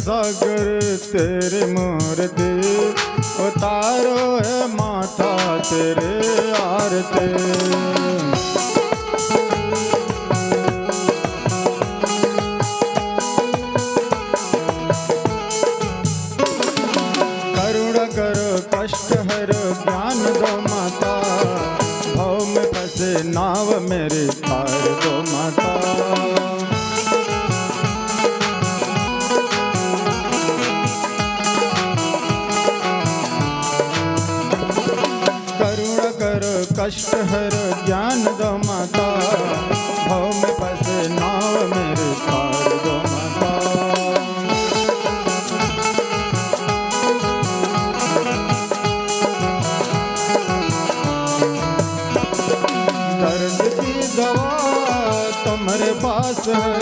बसागर तेरे मूर्ति, उतारो है माता तेरे आरती। करुणा करो कष्ट हरो ज्ञान दो माता, भव में फंसे नाव मेरी तार दो माता। करुणा करो कष्ट हरो ज्ञान दो माता, भव में फंसे नाव मेरी तार दो माता। दर्द की दवा तुम्हारे पास है,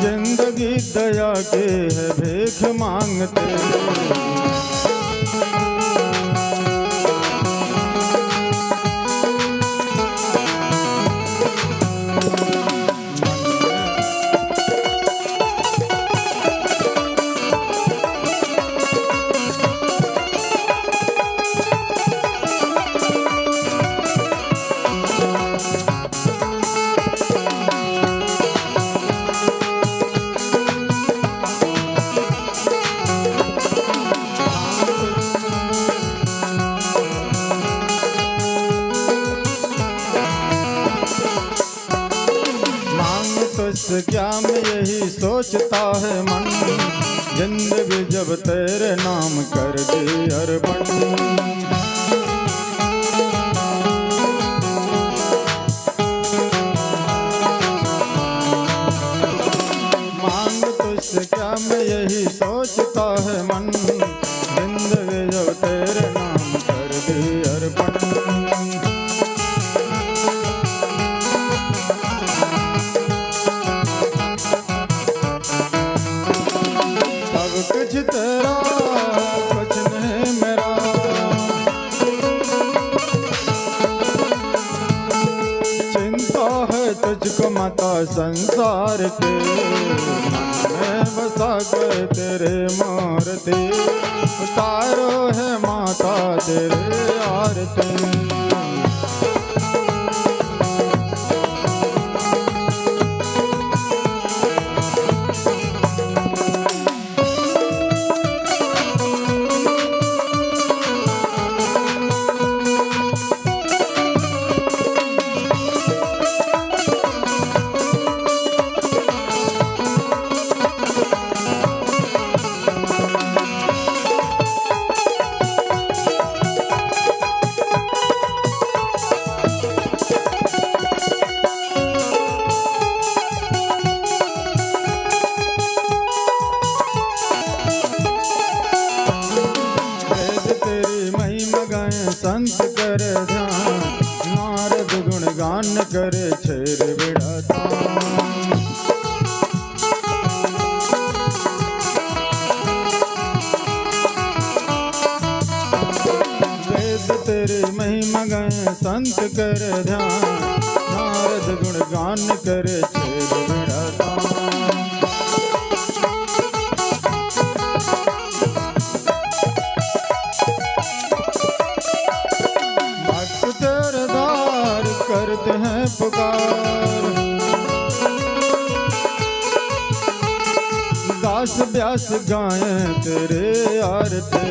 जिंदगी दया के है भीख मांगते। क्या मैं यही सोचता है मन, जिंदगी जब तेरे नाम कर दी अर्पण। मांग तुझसे क्या मैं यही सोचता है मन, जिंदगी जब तेरे नाम कर दी अर्पण। कुछ तेरा कुछ नहीं मेरा, चिंता है तुझको माता संसार के, मैं बसा कर तेरे मूर्ति, उतारो है माता तेरे आरती। संत कर ध्यान, नारद गुण गान करे छेर बिड़ाता। वेद तेरी महिमा गाए संत कर ध्यान, नारद गुण गान करे छेर बिड़ाता। करते हैं पुकार, दास व्यास गाएं तेरे आरती,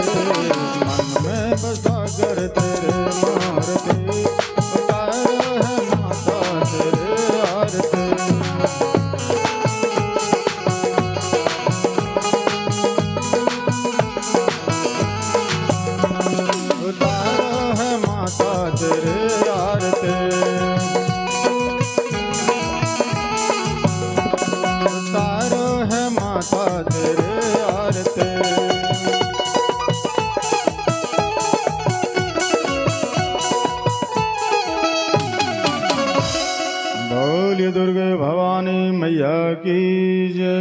मन में बसा कर तेरे मारती, उतारो है माता तेरे आरती। उतारो है माता तेरे आरती, उतारो है माता तेरे आरती। बोलिए दुर्गे भवानी मैया की जय।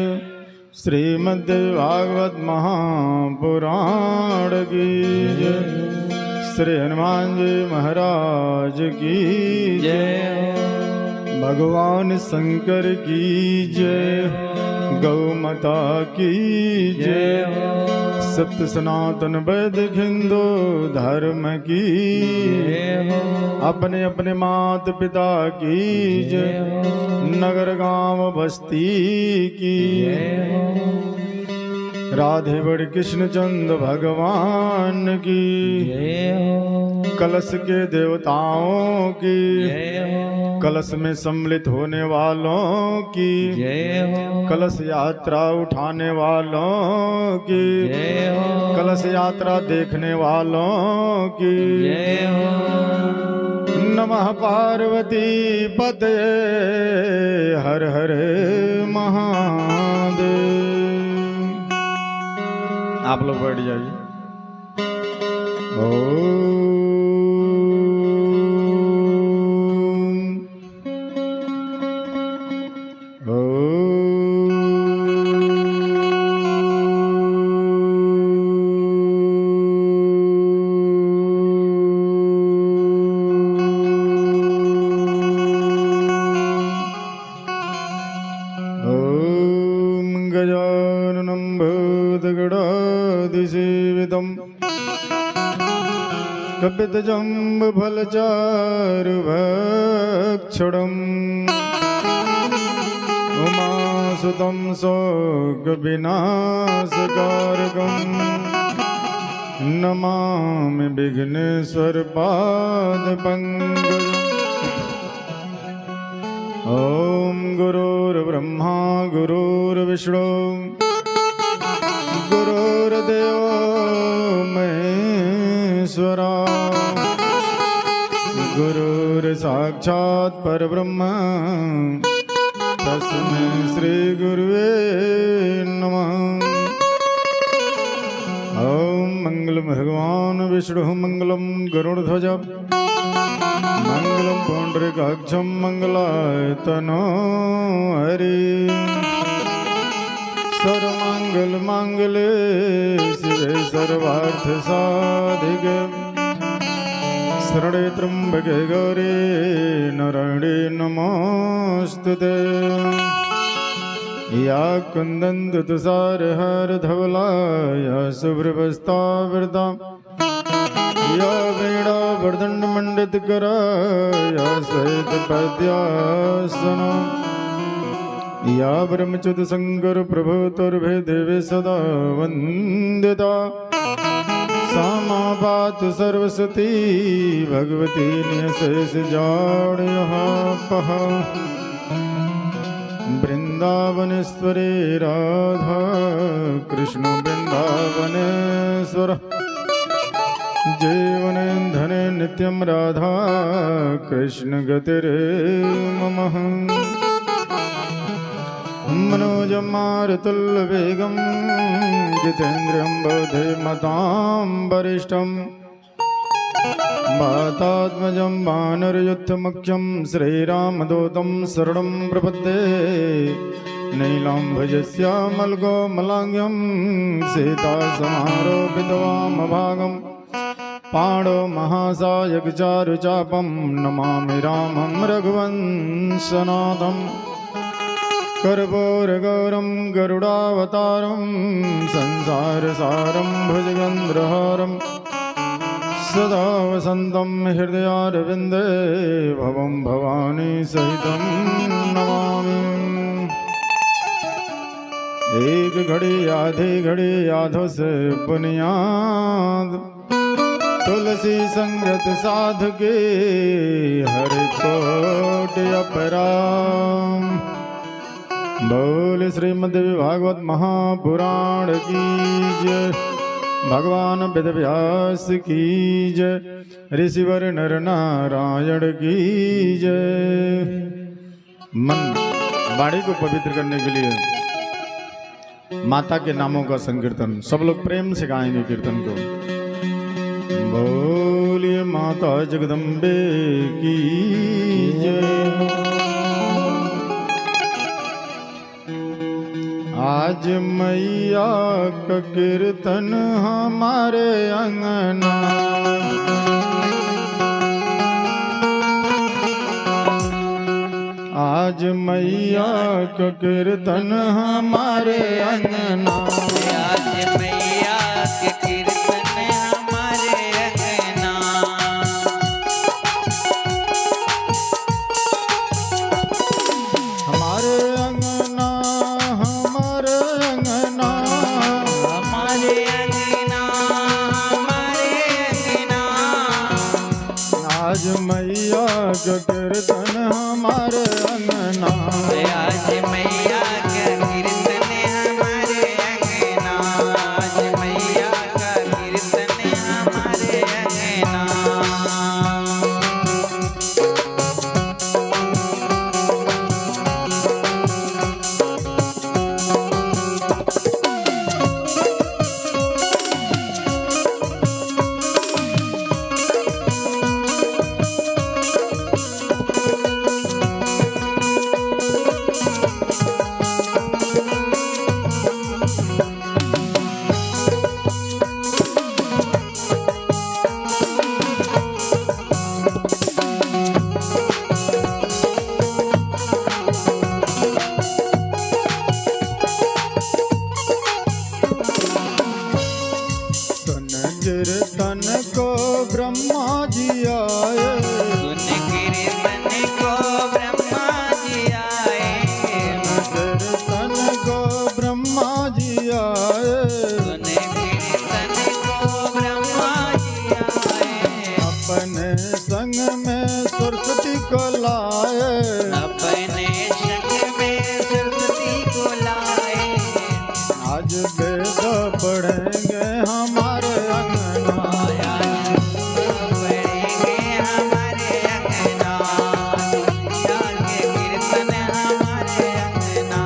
श्रीमद् भागवत महापुराण की जय। श्री हनुमान जी महाराज की जय। भगवान शंकर की जय, गौ माता की जय, सत्य सनातन वैदिक हिंदू धर्म की, अपने अपने मात पिता की जय, नगर गांव बस्ती की, राधे बड़ कृष्ण चंद भगवान की, कलश के देवताओं की, कलश में सम्मिलित होने वालों की, कलश यात्रा उठाने वालों की, कलश यात्रा देखने वालों की, नमः पार्वती पतये हर हर महादेव। आप लोग बैठ जाइए। गजाननं भूतगणाधिसेवितं कपितजम्बफलचारुभक्षणम् उमासुतं शोकविनाशकारकम् नमामि विघ्नेश्वरपादपङ्कजम्। ॐ गुरुर्ब्रह्मा गुरुर्विष्णु गुरुर्देवो महेश्वरा, गुरुर्साक्षात् परब्रह्म तस्मै श्री गुरुवे नमः। ॐ मंगलम भगवान विष्णु मंगलम गरुड़ध्वज मंगलम पुंडरीकाक्षं मंगलायतनो हरि, सर्वमंगल मांगल्ये शिवे सर्वार्थ साधिके, शरणे त्र्यंबके गौरी नारायणे नमोस्तुते। या कुंदन तुषारहार धवला या शुभ्रवस्त्रावृता, या वीणा वरदंड मंडित करा, या श्वेत पद्यासना, या ब्रह्मच्युत शंकर प्रभु तुर्भे देवी सदा वंदिता। सा मा पातु सरस्वती भगवती निःशेष जाड्यः। वृंदावनेश्वरी राधा कृष्ण वृंदावनेश्वर, जीवने धने नित्यं राधा कृष्ण गतिरे मम। मनोजमारुतुल्यवेगं जितेन्द्रियं बुद्धिमतां वरिष्ठं, वातात्मजं वानरयुद्धमुख्यं श्रीरामदूतं शरणं प्रपद्ये। नीलाम्भुजश्यामलकोमलाङ्गं सीतासमारोपितवामभागम्, पाणो महासायकचारुचापं नमामि रामं रघुवंशनाथम्। कर्पूरगौरं गरुडावतारं संसारसारं भुजगन्धहारं, सदा वसन्तं हृदयारविन्दे भवं भवानी सहितं नमामि। एक घड़ी आधी घड़ी यादों से बुनियाद, तुलसी संगत साधु के हर कोट अपराम। बोल श्रीमद् भागवत महापुराण की जय, भगवान वेदव्यास की जय, ऋषिवर नर नारायण की जय। मन वाणी को पवित्र करने के लिए माता के नामों का संकीर्तन सब लोग प्रेम से गाएंगे कीर्तन को। बोलिए माता जगदम्बे की जय। आज मैया का कीर्तन हमारे अंगना, आज मैया का कीर्तन हमारे अंगना, आज मैया के कीर्तन हमारे अंगना। हमारे अंगना, हमारे अंगना, हमारे अंगना, हमारे अंगना। आज मैया का कीर्तन हमारे अंगना, आज मैया का कीर्तन हमारे अंगना, आज मैया का कीर्तन हमारे अंगना। कीर्तन को ब्रह्मा जी आए, सुन कीर्तन को ब्रह्मा जी आए, कीर्तन को ब्रह्मा जी आए, सुन कीर्तन को ब्रह्मा जी आए। अपने संग में सरस्वती को लाए, अपने संग में सरस्वती को लाए। आज वेद पढ़ेंगे हमारे अंगना, पढ़ेंगे हमारे अंगना, मैया के कीर्तन हमारे अंगना।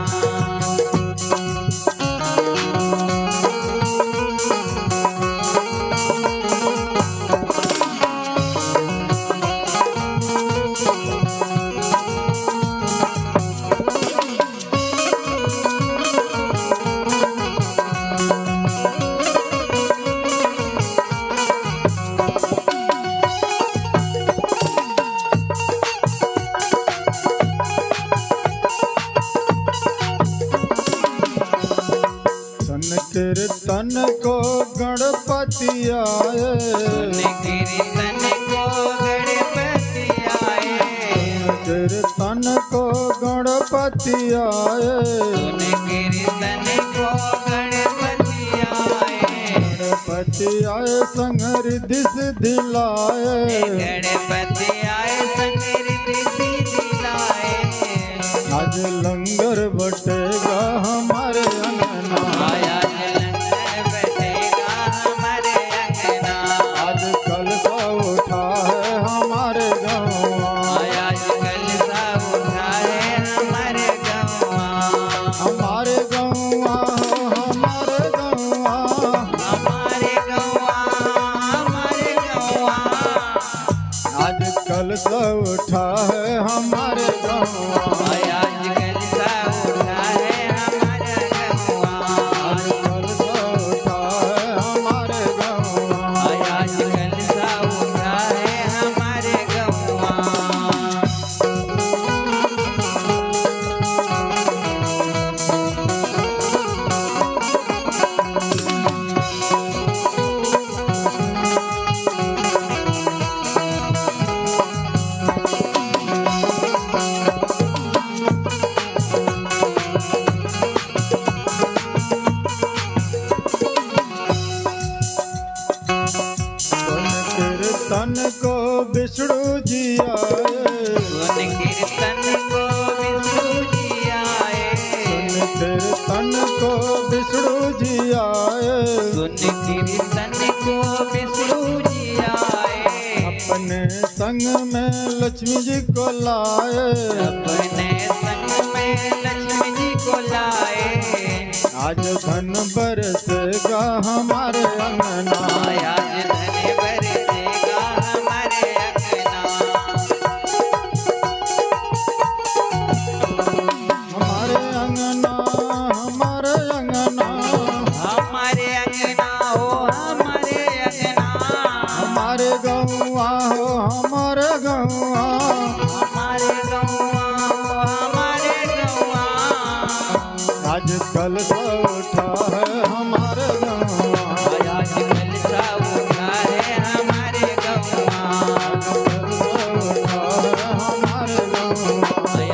कीर्तन को गणपति आए, सुन कीर्तन को गणपति आए, कीर्तन को गणपति आए, सुन कीर्तन को गणपति आए। गणपति आए संग रिद्धि सिद्धि लाए, गणपति आए संग रिद्धि सिद्धि लाए। आज लंगर बटेगा हमारे अंगना, आज लंगर बैठेगा हमारे अंगना, आज कलशा उठा है हमारे गाँव, आज कलशा उठा है हमारे गाँव, हमारे गाँव, हमारे गाँव, हमारे गाँव, हमारे गाँव। आज कलशा उठा है हमारे गाँव, आज कलशा उठा है हमारे गाँव, आज कलशा उठा है हमारे गाँव, आज कलशा उठा है हमारे गाँव। कीर्तन को विष्णु जी आए, सुन कीर्तन को विष्णु जी आए, कीर्तन को विष्णु जी आए, सुन कीर्तन को विष्णु जी आए। अपने संग में लक्ष्मी जी को लाए, अपने संग में लक्ष्मी जी को लाए। आज धन बरसेगा हमारे अंगना, आज धन बरसेगा हमारे अंगना, हमारे अंगना, हमारे अंगना, हमारे अंगना हो हमारे अंगना, हमारे गौआ हो हमारे गौआ, हमारे गाँव आज कलशा उठा है हमारे गौवा, आज कलशा उठा है हमारे गौवा,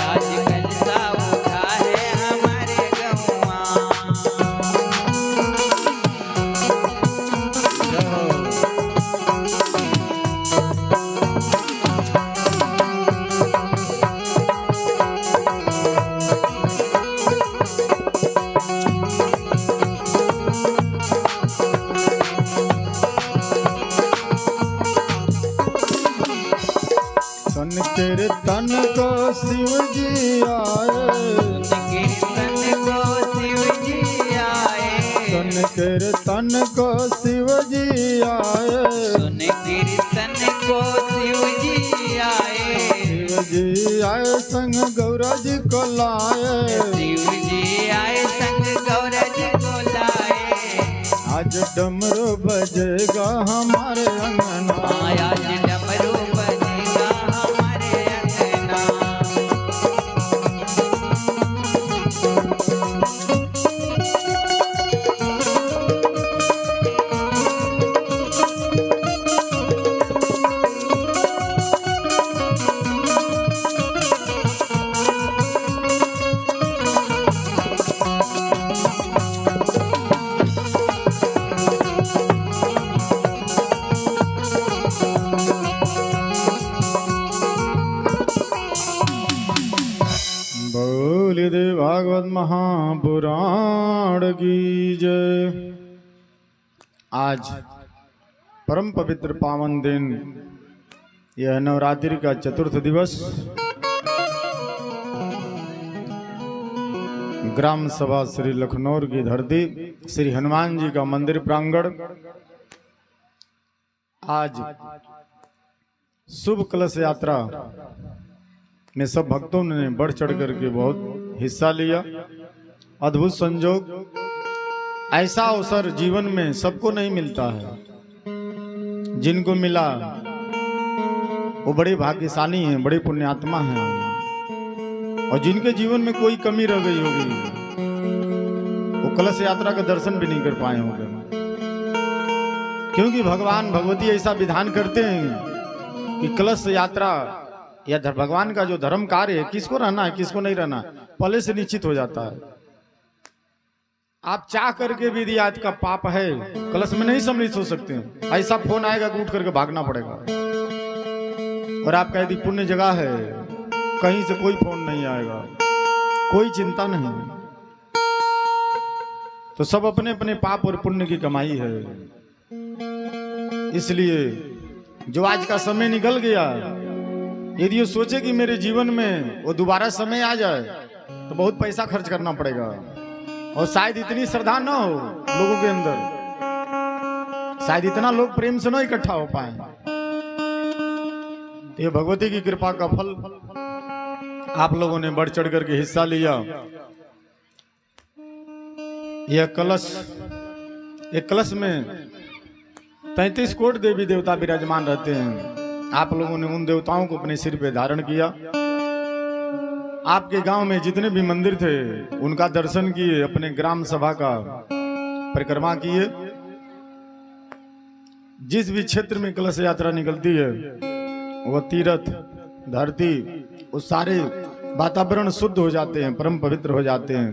आज कलशा उठा है हमारे गौवा। सन कीर्तन को शिव जी आए, कीर्तन को शिव जी आए, सन कीर्तन को शिव जी आए, सुन कीर्तन को शिव जी आए, शिव जी आए संग गौरा जी को लाए, शिव जी आए संग गौरा जी को लाए। आज डमरू बजेगा हमारे अंगना, आज डमरू बजेगा हमारे अंगना। बोल दे भागवत महापुराण की जय। आज परम पवित्र पावन दिन, यह नवरात्रि का चतुर्थ दिवस, ग्राम सभा श्री लखनऊ की धरती, श्री हनुमान जी का मंदिर प्रांगण। आज शुभ कलश यात्रा में सब भक्तों ने बढ़ चढ़ करके बहुत हिस्सा लिया। अद्भुत संजोग, ऐसा अवसर जीवन में सबको नहीं मिलता है। जिनको मिला वो बड़े भाग्यशाली हैं, बड़े पुण्यात्मा हैं। और जिनके जीवन में कोई कमी रह गई होगी वो कलश यात्रा का दर्शन भी नहीं कर पाए होंगे, क्योंकि भगवान भगवती ऐसा विधान करते हैं कि कलश यात्रा या भगवान का जो धर्म कार्य है, किसको रहना है किसको नहीं रहना पहले से निश्चित हो जाता है। आप चाह करके भी यदि आज का पाप है कलश में नहीं सम्मिलित हो सकते हैं। ऐसा फोन आएगा कि उठ करके भागना पड़ेगा। और आपका यदि पुण्य जगह है, कहीं से कोई फोन नहीं आएगा, कोई चिंता नहीं, तो सब अपने अपने पाप और पुण्य की कमाई है। इसलिए जो आज का समय निकल गया, यदि वो सोचे कि मेरे जीवन में वो दोबारा समय आ जाए तो बहुत पैसा खर्च करना पड़ेगा, और शायद इतनी श्रद्धा ना हो लोगों के अंदर, शायद इतना लोग प्रेम से ना इकट्ठा हो पाए। तो ये भगवती की कृपा का फल, आप लोगों ने बढ़ चढ़ करके हिस्सा लिया। यह कलश, एक कलश में 33 कोट देवी देवता विराजमान रहते हैं। आप लोगों ने उन देवताओं को अपने सिर पे धारण किया। आपके गांव में जितने भी मंदिर थे उनका दर्शन किए, अपने ग्राम सभा का परिक्रमा किए। जिस भी क्षेत्र में कलश यात्रा निकलती है वह तीर्थ, धरती, वो सारे वातावरण शुद्ध हो जाते हैं, परम पवित्र हो जाते हैं।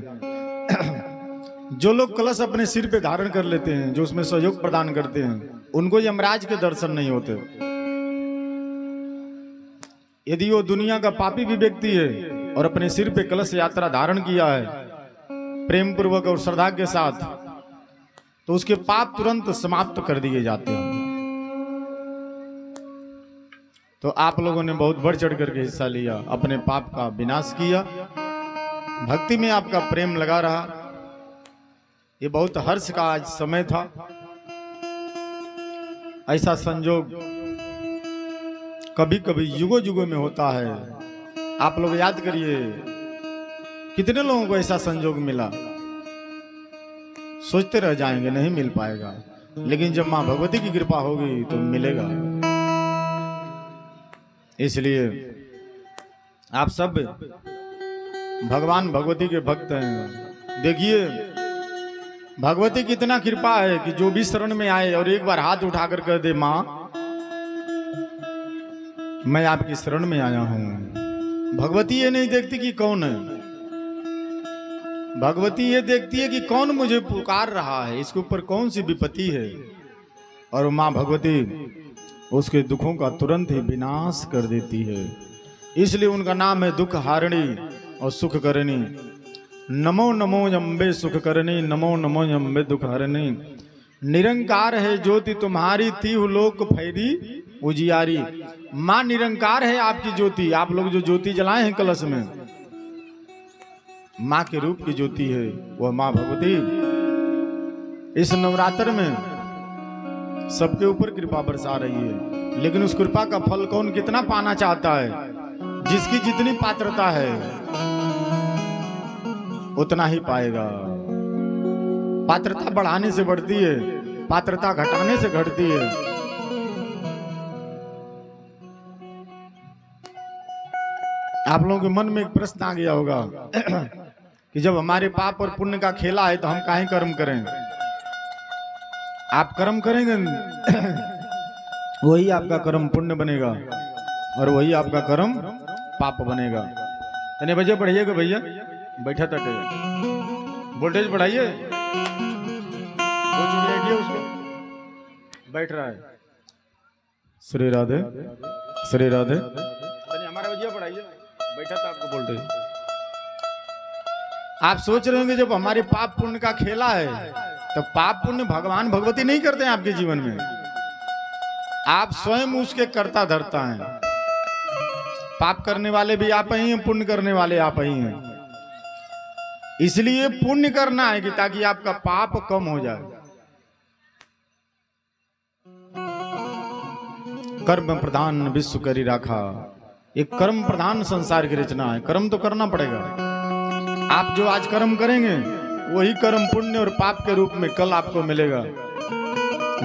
जो लोग कलश अपने सिर पे धारण कर लेते हैं, जो उसमें सहयोग प्रदान करते हैं, उनको यमराज के दर्शन नहीं होते। यदि वो दुनिया का पापी भी व्यक्ति है और अपने सिर पे कलश यात्रा धारण किया है प्रेम पूर्वक और श्रद्धा के साथ, तो उसके पाप तुरंत समाप्त कर दिए जाते हैं। तो आप लोगों ने बहुत बढ़ चढ़ करके हिस्सा लिया, अपने पाप का विनाश किया, भक्ति में आपका प्रेम लगा रहा। ये बहुत हर्ष का आज समय था। ऐसा संजोग कभी कभी युगों युगों में होता है। आप लोग याद करिए कितने लोगों को ऐसा संजोग मिला। सोचते रह जाएंगे नहीं मिल पाएगा, लेकिन जब मां भगवती की कृपा होगी तो मिलेगा। इसलिए आप सब भगवान भगवती के भक्त हैं। देखिए भगवती की इतना कृपा है कि जो भी शरण में आए और एक बार हाथ उठाकर कह दे माँ मैं आपकी शरण में आया हूं, भगवती ये नहीं देखती कि कौन है, भगवती ये देखती है कि कौन मुझे पुकार रहा है, इसके ऊपर कौन सी विपत्ति है। और माँ भगवती उसके दुखों का तुरंत ही विनाश कर देती है। इसलिए उनका नाम है दुख हारिणी और सुख करणी। नमो नमो अम्बे सुख करणी, नमो नमो अम्बे दुख हारिणी। निरंकार है ज्योति तुम्हारी, तीहु लोक फैरी उजियारी। माँ निरंकार है आपकी ज्योति। आप लोग जो ज्योति जलाए हैं कलश में, माँ के रूप की ज्योति है वह माँ भगवती। इस नवरात्र में सबके ऊपर कृपा बरसा रही है, लेकिन उस कृपा का फल कौन कितना पाना चाहता है, जिसकी जितनी पात्रता है उतना ही पाएगा। पात्रता बढ़ाने से बढ़ती है, पात्रता घटाने से घटती है। आप लोगों के मन में एक प्रश्न आ गया होगा कि जब हमारे पाप और पुण्य का खेला है तो हम काहे कर्म करें। आप कर्म करेंगे वही आपका कर्म पुण्य बनेगा और वही आपका कर्म पाप बनेगा। यानी बजे बढ़िएगा भैया, बैठा तक वोल्टेज बढ़ाइए, उसको बैठ रहा है। श्री राधे श्री राधे। हमारा भैया बढ़ाइए, बैठा था आपको वोल्टेज। आप सोच रहे होंगे जब हमारे पाप पुण्य का खेला है तो पाप पुण्य भगवान भगवती नहीं करते हैं आपके जीवन में, आप स्वयं उसके कर्ता धर्ता हैं। पाप करने वाले भी आप ही हैं, पुण्य करने वाले आप ही हैं। इसलिए पुण्य करना है कि ताकि आपका पाप कम हो जाए। कर्म प्रधान विश्व करी राखा। एक कर्म प्रधान संसार की रचना है, कर्म तो करना पड़ेगा। आप जो आज कर्म करेंगे वही कर्म पुण्य और पाप के रूप में कल आपको मिलेगा।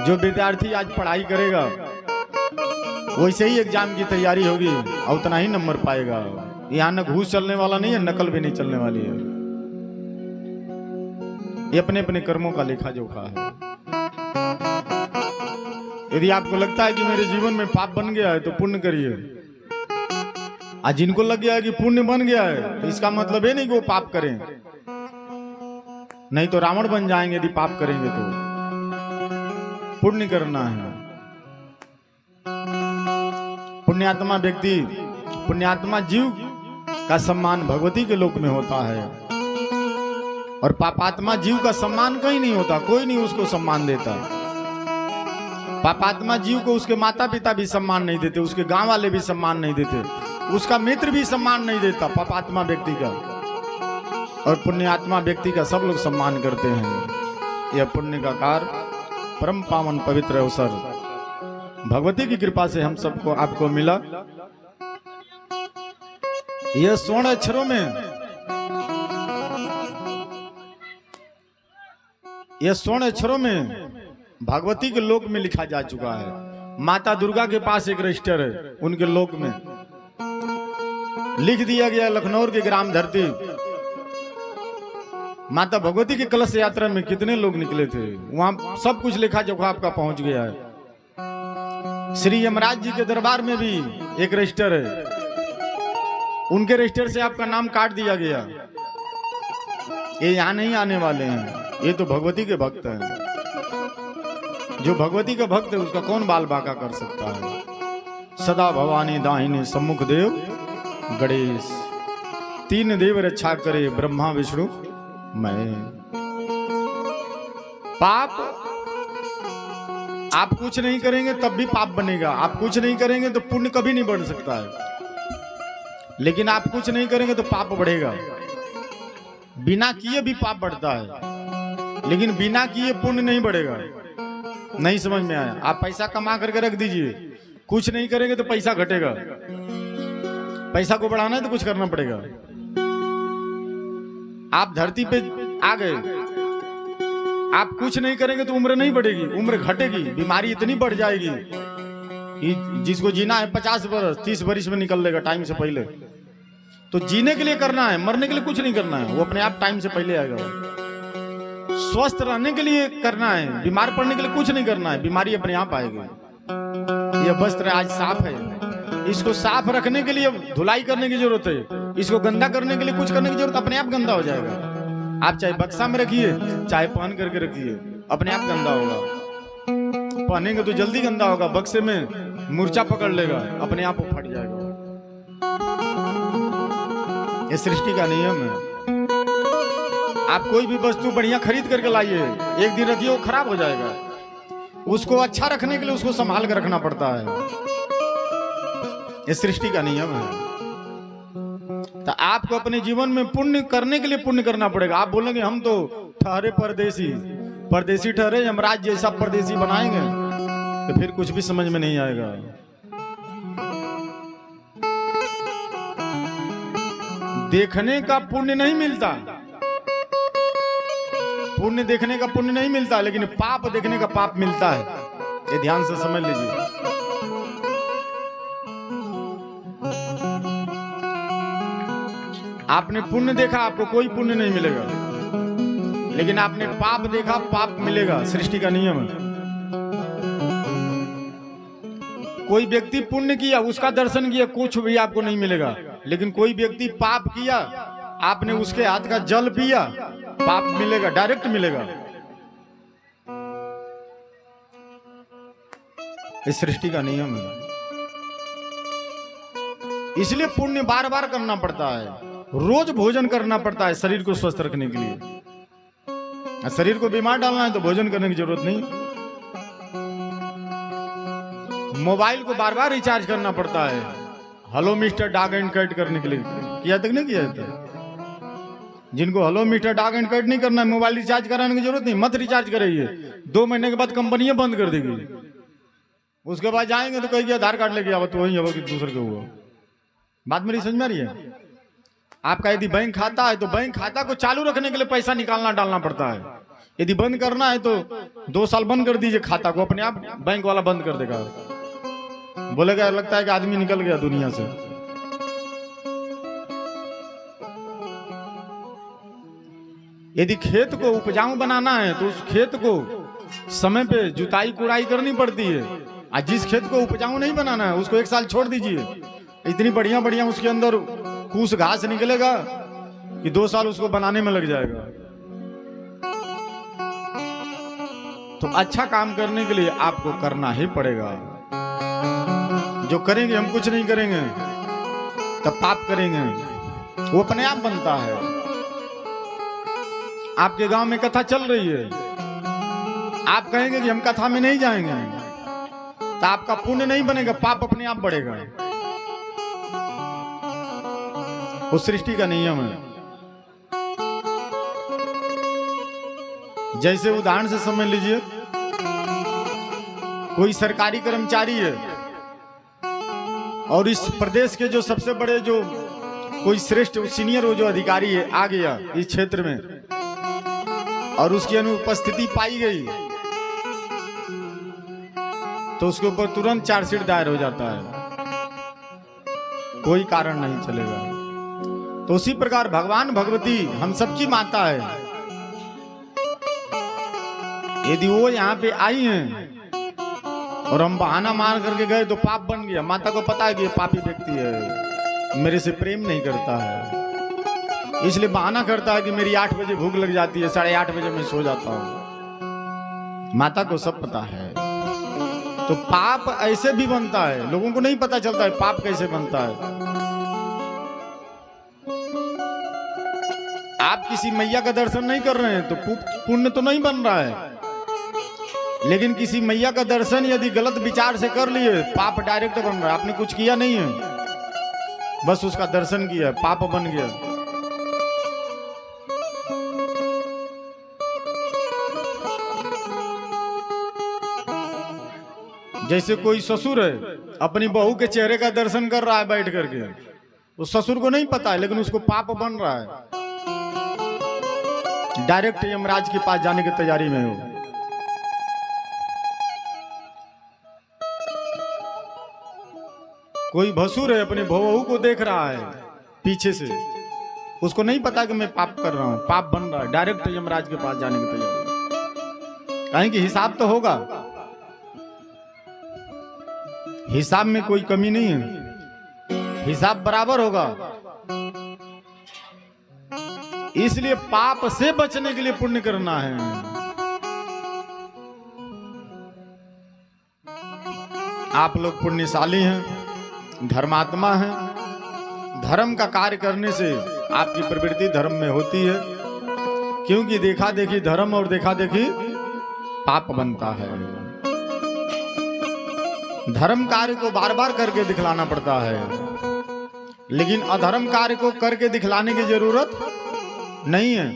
जो विद्यार्थी आज पढ़ाई करेगा वैसे ही एग्जाम की तैयारी होगी और उतना ही नंबर पाएगा। यहाँ न घूस चलने वाला नहीं है, नकल भी नहीं चलने वाली है। ये अपने अपने कर्मों का लेखा जोखा है। यदि आपको लगता है कि मेरे जीवन में पाप बन गया है तो पुण्य करिए। आज जिनको लग गया है कि पुण्य बन गया है तो इसका मतलब ये नहीं कि वो पाप करें, नहीं तो रावण बन जाएंगे। यदि पाप करेंगे तो पुण्य करना है। पुण्यात्मा व्यक्ति, पुण्यात्मा जीव का सम्मान भगवती के लोक में होता है और पापात्मा जीव का सम्मान कहीं नहीं होता, कोई नहीं उसको सम्मान देता। पापात्मा जीव को उसके माता पिता भी सम्मान नहीं देते, उसके गांव वाले भी सम्मान नहीं देते, उसका मित्र भी सम्मान नहीं देता पापात्मा व्यक्ति का। और पुण्यात्मा व्यक्ति का सब लोग सम्मान करते हैं। यह पुण्य का कार्य परम पावन पवित्र अवसर भगवती की कृपा से हम सबको आपको मिला। यह स्वर्ण अक्षरों में, यह स्वर्ण अक्षरों में भगवती के लोक में लिखा जा चुका है। माता दुर्गा के पास एक रजिस्टर है, उनके लोक में लिख दिया गया। लखनऊ के ग्राम धरती माता भगवती की कलश यात्रा में कितने लोग निकले थे, वहां सब कुछ लिखा जोखा आपका पहुंच गया है। श्री यमराज जी के दरबार में भी एक रजिस्टर है, उनके रजिस्टर से आपका नाम काट दिया गया। ये यहां नहीं आने वाले हैं, ये तो भगवती के भक्त हैं। जो भगवती का भक्त है उसका कौन बाल बाका कर सकता है। सदा भवानी दाहिनी सम्मुख देव गणेश, तीन देव रक्षा करे ब्रह्मा विष्णु मैं। पाप आप कुछ नहीं करेंगे तब भी पाप बनेगा, आप कुछ नहीं करेंगे तो पुण्य कभी नहीं बढ़ सकता है। लेकिन आप कुछ नहीं करेंगे तो पाप बढ़ेगा। बिना किए भी पाप बढ़ता है, लेकिन बिना किए पुण्य नहीं बढ़ेगा। नहीं समझ में आया? आप पैसा कमा करके रख दीजिए, कुछ नहीं करेंगे तो पैसा घटेगा। पैसा को बढ़ाना है तो कुछ करना पड़ेगा। आप धरती पे आ गए, आप कुछ नहीं करेंगे तो उम्र नहीं बढ़ेगी, उम्र घटेगी। बीमारी इतनी बढ़ जाएगी कि जिसको जीना है 50 वर्ष 30 वर्ष में निकल लेगा टाइम से पहले। तो जीने के लिए करना है, मरने के लिए कुछ नहीं करना है, वो अपने आप टाइम से पहले आएगा। स्वस्थ रहने के लिए करना है, बीमार पड़ने के लिए कुछ नहीं करना है, बीमारी अपने आप आएगी। यह वस्त्र आज साफ है, इसको साफ रखने के लिए धुलाई करने की जरूरत है, इसको गंदा करने के लिए कुछ करने की जरूरत, अपने आप गंदा हो जाएगा। आप चाहे बक्सा में रखिए, चाहे पहन करके रखिए, अपने आप गंदा होगा। पहनेंगे तो जल्दी गंदा होगा, बक्से में मूर्छा पकड़ लेगा, अपने आप वो फट जाएगा। ये सृष्टि का नियम है। आप कोई भी वस्तु बढ़िया खरीद करके लाइए, एक दिन रखिए वो खराब हो जाएगा। उसको अच्छा रखने के लिए उसको संभाल कर रखना पड़ता है। ये सृष्टि का नियम है। तो आपको अपने जीवन में पुण्य करने के लिए पुण्य करना पड़ेगा। आप बोलेंगे हम तो ठहरे परदेसी, परदेसी ठहरे, यमराज जैसा परदेसी बनाएंगे, तो फिर कुछ भी समझ में नहीं आएगा। देखने का पुण्य नहीं मिलता, पुण्य देखने का पुण्य नहीं मिलता, लेकिन पाप देखने का पाप मिलता है। ये ध्यान से समझ लीजिए। आपने पुण्य देखा, आपको कोई पुण्य नहीं मिलेगा, लेकिन आपने पाप देखा, पाप मिलेगा। सृष्टि का नियम है। कोई व्यक्ति पुण्य किया, उसका दर्शन किया, कुछ भी आपको नहीं मिलेगा, लेकिन कोई व्यक्ति पाप किया, आपने उसके हाथ का जल पिया, पाप मिलेगा, डायरेक्ट मिलेगा। इस सृष्टि का नियम है। इसलिए पुण्य बार बार करना पड़ता है, रोज भोजन करना पड़ता है शरीर को स्वस्थ रखने के लिए। शरीर को बीमार डालना है तो भोजन करने की जरूरत नहीं। मोबाइल को बार बार रिचार्ज करना पड़ता है, hello mister dog and cat करने के लिए। किया तक नहीं किया था? जिनको hello mister dog and cat नहीं करना है, मोबाइल रिचार्ज कराने की जरूरत नहीं, मत रिचार्ज कराइए। 2 महीने के बाद कंपनियां बंद कर देगी। उसके बाद जाएंगे तो कहेगी आधार कार्ड लेके आओ, तो वही होगा कि दूसरे के हुआ। बात मेरी समझ में आ रही है? आपका यदि बैंक खाता है तो बैंक खाता को चालू रखने के लिए पैसा निकालना डालना पड़ता है। यदि बंद करना है तो 2 साल बंद कर दीजिए खाता को, अपने आप बैंक वाला बंद कर देगा। बोलेगा लगता है कि आदमी निकल गया दुनिया से। यदि खेत को उपजाऊ बनाना है तो उस खेत को समय पे जुताई कुड़ाई करनी पड़ती है। और जिस खेत को उपजाऊ नहीं बनाना है उसको 1 साल छोड़ दीजिए, इतनी बढ़िया बढ़िया उसके अंदर कूस घास निकलेगा कि 2 साल उसको बनाने में लग जाएगा। तो अच्छा काम करने के लिए आपको करना ही पड़ेगा। जो करेंगे हम कुछ नहीं करेंगे तब पाप करेंगे, वो अपने आप बनता है। आपके गांव में कथा चल रही है, आप कहेंगे कि हम कथा में नहीं जाएंगे, तो आपका पुण्य नहीं बनेगा, पाप अपने आप बढ़ेगा। वो सृष्टि का नियम है। जैसे उदाहरण से समझ लीजिए, कोई सरकारी कर्मचारी है और इस प्रदेश के जो सबसे बड़े जो कोई श्रेष्ठ सीनियर वो जो अधिकारी है आ गया इस क्षेत्र में और उसकी अनुपस्थिति पाई गई, तो उसके ऊपर तुरंत चार्जशीट दायर हो जाता है, कोई कारण नहीं चलेगा। तो उसी प्रकार भगवान भगवती हम सबकी माता है। यदि वो यहाँ पे आई हैं और हम बहाना मार करके गए तो पाप बन गया। माता को पता है कि ये पापी व्यक्ति है, मेरे से प्रेम नहीं करता है, इसलिए बहाना करता है कि मेरी 8 बजे भूख लग जाती है, 8:30 बजे मैं सो जाता हूँ। माता को सब पता है। तो पाप ऐसे भी बनता है, लोगों को नहीं पता चलता है पाप कैसे बनता है। आप किसी मैया का दर्शन नहीं कर रहे हैं तो पुण्य तो नहीं बन रहा है, लेकिन किसी मैया का दर्शन यदि गलत विचार से कर लिए पाप डायरेक्ट बन रहा है। आपने कुछ किया नहीं है, बस उसका दर्शन किया, पाप बन गया। जैसे कोई ससुर है अपनी बहू के चेहरे का दर्शन कर रहा है बैठ करके, उस ससुर को नहीं पता है, लेकिन उसको पाप बन रहा है, डायरेक्ट यमराज के पास जाने की तैयारी में हो। कोई भसुर है अपने बहू को देख रहा है, पीछे से, उसको नहीं पता कि मैं पाप कर रहा हूं, पाप बन रहा है, डायरेक्ट यमराज के पास जाने की तैयारी। कहें कि हिसाब तो होगा, हिसाब में कोई कमी नहीं है, हिसाब बराबर होगा। इसलिए पाप से बचने के लिए पुण्य करना है। आप लोग पुण्यशाली हैं, धर्मात्मा हैं। धर्म का कार्य करने से आपकी प्रवृत्ति धर्म में होती है, क्योंकि देखा देखी धर्म और देखा देखी पाप बनता है। धर्म कार्य को बार बार करके दिखलाना पड़ता है, लेकिन अधर्म कार्य को करके दिखलाने की जरूरत नहीं है।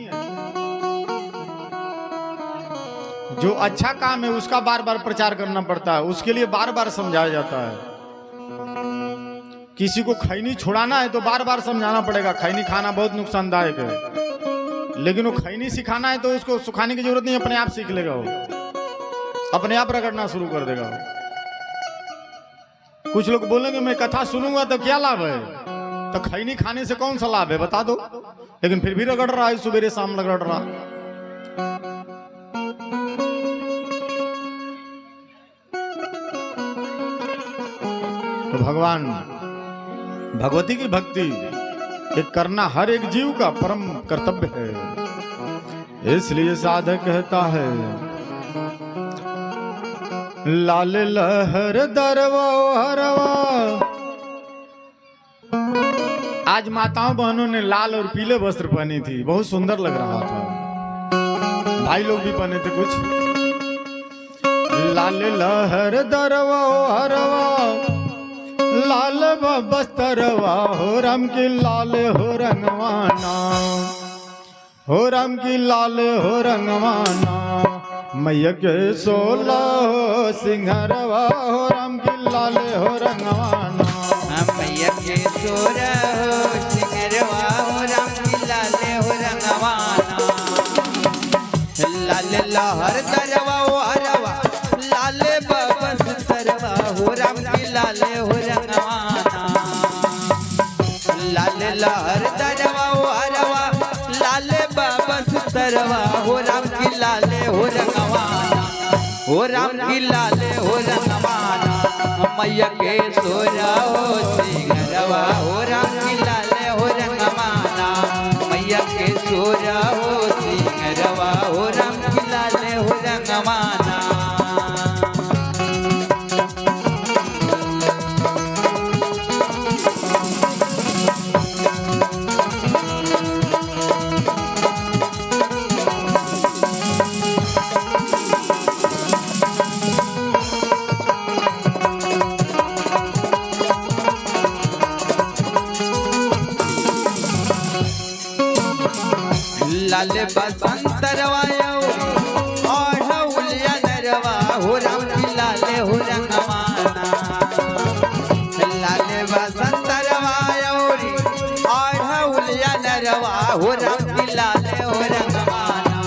जो अच्छा काम है उसका बार बार प्रचार करना पड़ता है, उसके लिए बार बार समझाया जाता है। किसी को खैनी छुड़ाना है तो बार बार समझाना पड़ेगा, खैनी खाना बहुत नुकसानदायक है। लेकिन वो खैनी सिखाना है तो उसको सुखाने की जरूरत नहीं, अपने आप सीख लेगा, वो अपने आप रगड़ना शुरू कर देगा। कुछ लोग बोलेंगे मैं कथा सुनूंगा तो क्या लाभ है, तो खैनी खाने से कौन सा लाभ है बता दो, लेकिन फिर भी रगड़ रहा है, सुबह शाम रगड़ रहा। तो भगवान भगवती की भक्ति एक करना हर एक जीव का परम कर्तव्य है। इसलिए साधक कहता है, लाल लहर दरवा हरवा। आज माताओं बहनों ने लाल और पीले वस्त्र पहनी थी, बहुत सुंदर लग रहा था। भाई लोग भी पहने थे कुछ। लाल लहर दरवा हरवा, लाल बस्तरवा हो राम की लाल हो रंगवाना, हो राम की लाल हो रंगवाना। मैया के सोला हो सिंहरवा, हो राम की लाल हो रंगवाना। मैया के सोरा हो सिंहरवा, हो राम की लाल हो रंगवाना। लाल लहर दरवा हो हरवा, लाल बबस तरवा, हो राम की लाल हो रंगवाना। लाल लहर दरवा हो हरवा, लाल बबस तरवा, हो राम की लाल हो रंगवाना, हो राम की लाल हो रंगवाना। मैया के सोरा हो सिंहरवा, हो राम की लाल हो रंगवाना। मैया के सोरा हो सिंहरवा, हो राम की लाल हो रंगवाना। लाल बसंतरवा ओढ़ौलिया नरवा, हो राम की लाल हो रंगवाना। लाल बसंतरवा ओढ़ौलिया नरवा, हो राम की लाल हो रंगवाना,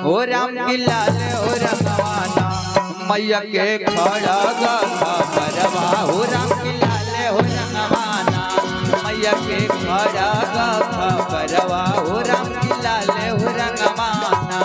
हो राम की लाल हो रंगवाना। मैया के खड़ा खबरवा, हो राम की लाल हो रंगवाना। मैया के खड़ा खबरवा, हो राम की लाल हो रंगवाना।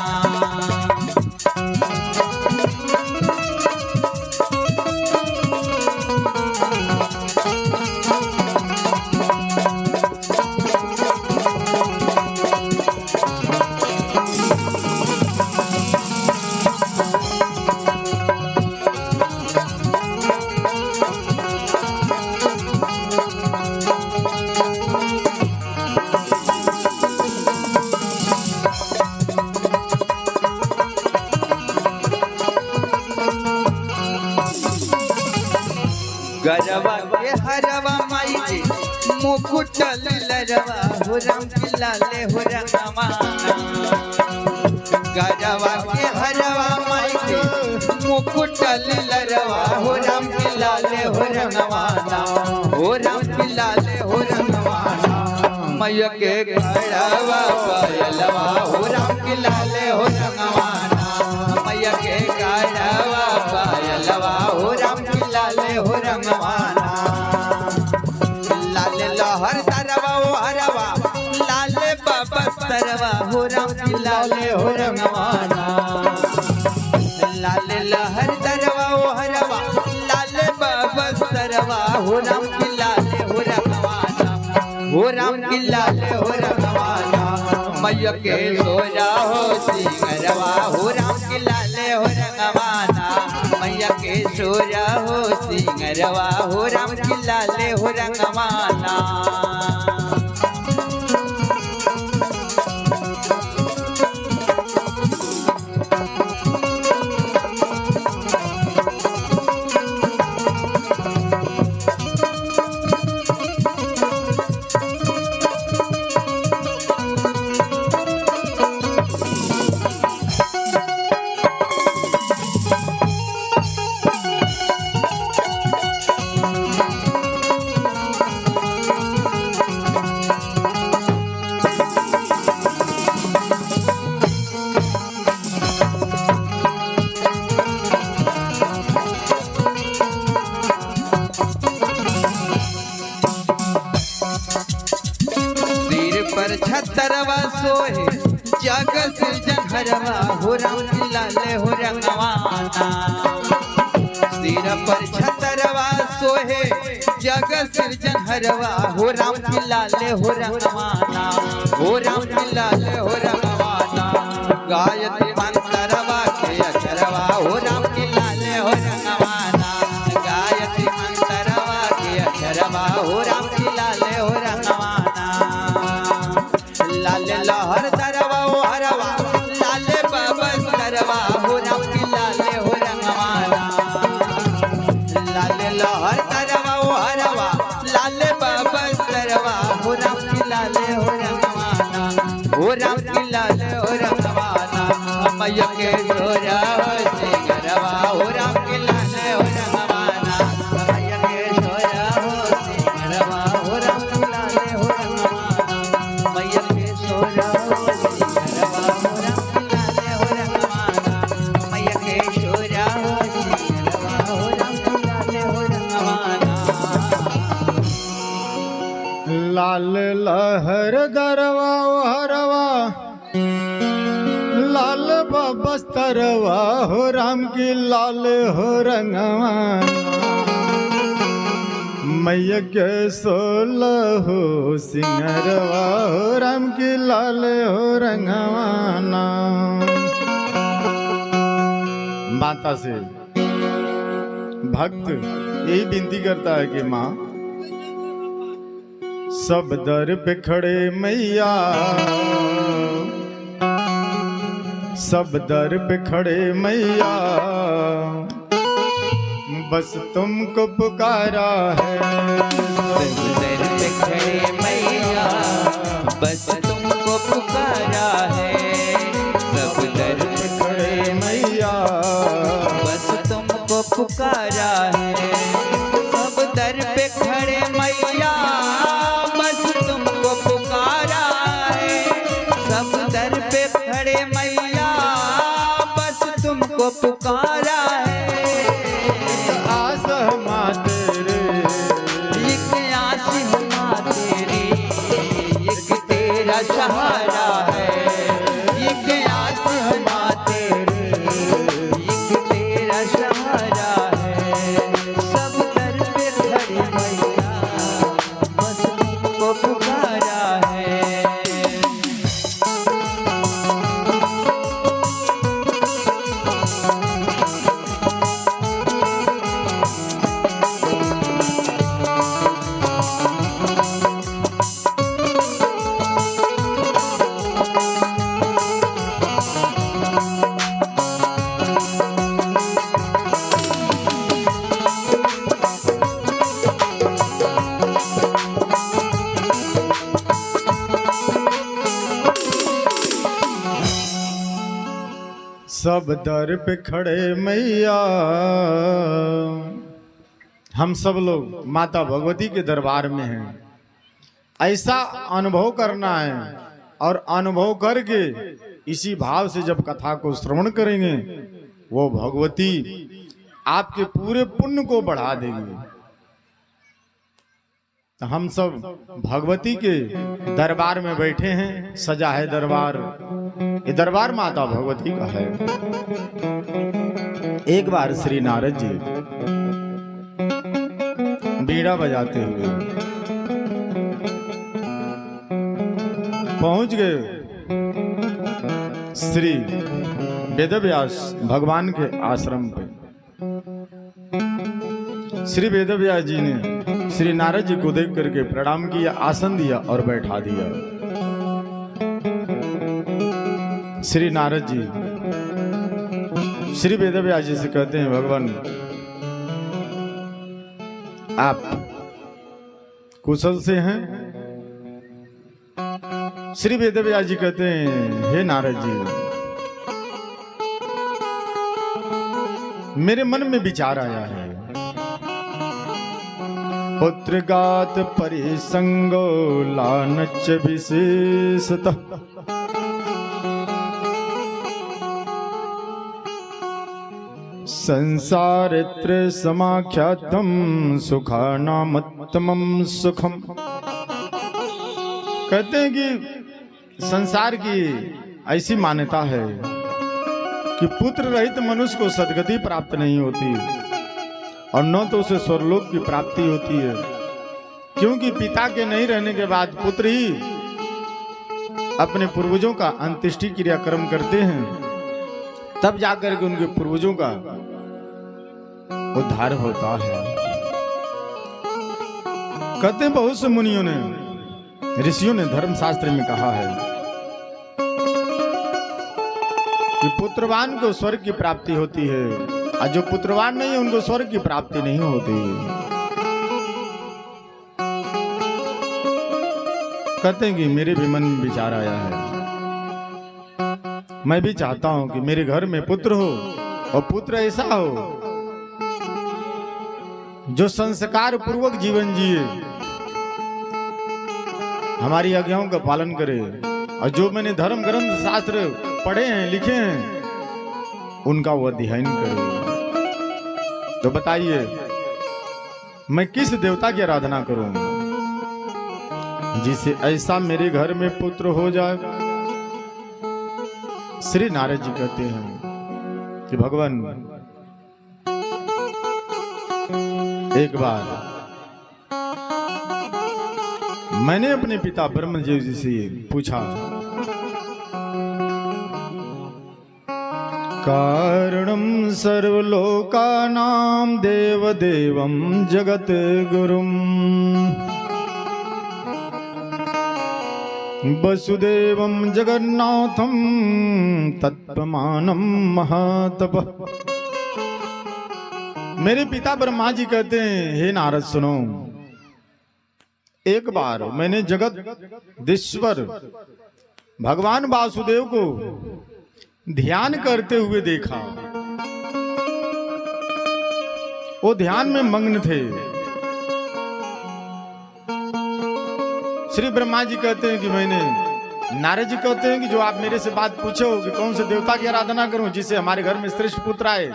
गरवा के हरवा माई के मुकुट लरवा, हो राम की लाल हो रंगवाना। गरवा के हरवा माई के मुकुट लरवा, हो राम की लाल हो रंगवाना, हो राम की लाल हो रंगवाना। मैया के गरवा पायलवा, हो राम की लाल हो रंगवाना। मैया के गरवा पायलवा, हो राम की लाल हो रंगवाना। लाल लहर दरवा हो हरवा, तरवा हो राम की लाले हो रंगवाना लाल लहर दरवा ओ हरवा लाल बस्तरवा हो राम की लाले हो रंगवाना हो राम की लाले हो रंगवाना मैया के सोजा हो सिंगरवा हो राम की लाले हो रंगवाना मैया के सोजा हो सिंगरवा हो राम की लाले हो रंगवाना पर छतरवा सोहे जग सृजन हरवा हो राम की लाले हो रंगवाना सिर पर छतरवा सोहे जग सृजन हरवा हो राम की लाले हो रंगवाना हो राम की लाले हो रंगवाना गायत्री मंत्रवा के अक्षरवा हो राम की लाले हो रंगवाना गायत्री मंत्रवा के अक्षरवा हो राम की लाले हो रंगवाना लाल लहर दरवा ओ हरवा लाल बस्तरवा हो राम की लाले हो रंगवाना लाल लहर दरवा ओ हरवा लाल बस्तरवा हो राम की लाले हो रंगवाना हो राम की लाले हो रंगवाना मैया के सोजा हो सिंगरवा हो राम की लाले हो रंगवाना मैया के सोजा हो सिंगरवा हो राम की लाले हो रंगवाना मैया के सोजा हो सिंगरवा हो राम की लाले हो रंगवाना मैया के सोजा हो सिंगरवा हो राम की लाले हो रंगवाना लाल लहर दरवा ओ हरवा लाल बस्तरवा हो राम की लाल हो रंगवाना मैया के सोलह हो सिंगरवा हो राम की लाल हो रंगवाना। माता से भक्त यही विनती करता है कि माँ सब दर पे खड़े मैया सब दर पे खड़े मैया बस तुमको पुकारा है सब दर पे खड़े मैया बस तुमको पुकारा है सब दर पे खड़े मैया बस तुमको पुकारा है सब दर पे खड़े मैया बस तुमको पुकारा है सब दर पे खड़े मैया बस तुमको पुकारा है आस माँ तेरे एक आस माँ तेरी एक तेरा सहारा है एक आस माँ तेरी एक तेरा सहारा है सब दर पे खड़ी मैया बस तुमको पुकारा है सब दर पे खड़े मैया। हम सब लोग माता भगवती के दरबार में हैं, ऐसा अनुभव करना है और अनुभव करके इसी भाव से जब कथा को श्रवण करेंगे वो भगवती आपके पूरे पुण्य को बढ़ा देगी। हम सब भगवती के दरबार में बैठे हैं, सजा है दरबार। ये दरबार माता भगवती का है। एक बार श्री नारद जी बीड़ा बजाते हुए पहुंच गए श्री वेदव्यास भगवान के आश्रम पे। श्री वेदव्यास जी ने श्री नारद जी को देख करके प्रणाम किया, आसन दिया और बैठा दिया। श्री नारद जी श्री वेदव्यास जी से कहते हैं, भगवान आप कुशल से हैं? श्री वेदव्यास जी कहते हैं, हे नारद जी, मेरे मन में विचार आया है। पुत्रगात परिसंगो लानच विशेषतः संसारित्र समाख्यातम सुखानामत्तमं सुखम। कहते हैं कि संसार की ऐसी मान्यता है कि पुत्र रहित मनुष्य को सद्गति प्राप्त नहीं होती और न तो उसे स्वर्गलोक की प्राप्ति होती है, क्योंकि पिता के नहीं रहने के बाद पुत्र ही अपने पूर्वजों का अंत्येष्टि क्रियाक्रम करते हैं, तब जाकर के उनके पूर्वजों का उद्धार होता है। कहते हैं बहुत से मुनियों ने, ऋषियों ने धर्मशास्त्र में कहा है कि पुत्रवान को स्वर्ग की प्राप्ति होती है और जो पुत्रवान नहीं है उनको स्वर्ग की प्राप्ति नहीं होती। कहते हैं कि मेरे भी मन में विचार आया है, मैं भी चाहता हूं कि मेरे घर में पुत्र हो और पुत्र ऐसा हो जो संस्कार पूर्वक जीवन जिए, हमारी आज्ञाओं का पालन करे और जो मैंने धर्म ग्रंथ शास्त्र पढ़े हैं लिखे हैं उनका वो अध्ययन करे। तो बताइए मैं किस देवता की आराधना करूं जिसे ऐसा मेरे घर में पुत्र हो जाए। श्री नारद जी कहते हैं कि भगवान एक बार मैंने अपने पिता ब्रह्मदेव जी से पूछा, कारणं सर्वलोकानां देवदेवं जगत गुरुं वसुदेवं जगन्नाथं तत्प्रमाणं महातपः। मेरे पिता ब्रह्मा जी कहते हैं, हे नारद सुनो, एक बार मैंने जगदीश्वर भगवान वासुदेव को ध्यान करते हुए देखा। वो ध्यान में मग्न थे। श्री ब्रह्मा जी कहते हैं कि मैंने, नारद जी कहते हैं कि जो आप मेरे से बात पूछो कि कौन से देवता की आराधना करूं जिससे हमारे घर में श्रेष्ठ पुत्र आए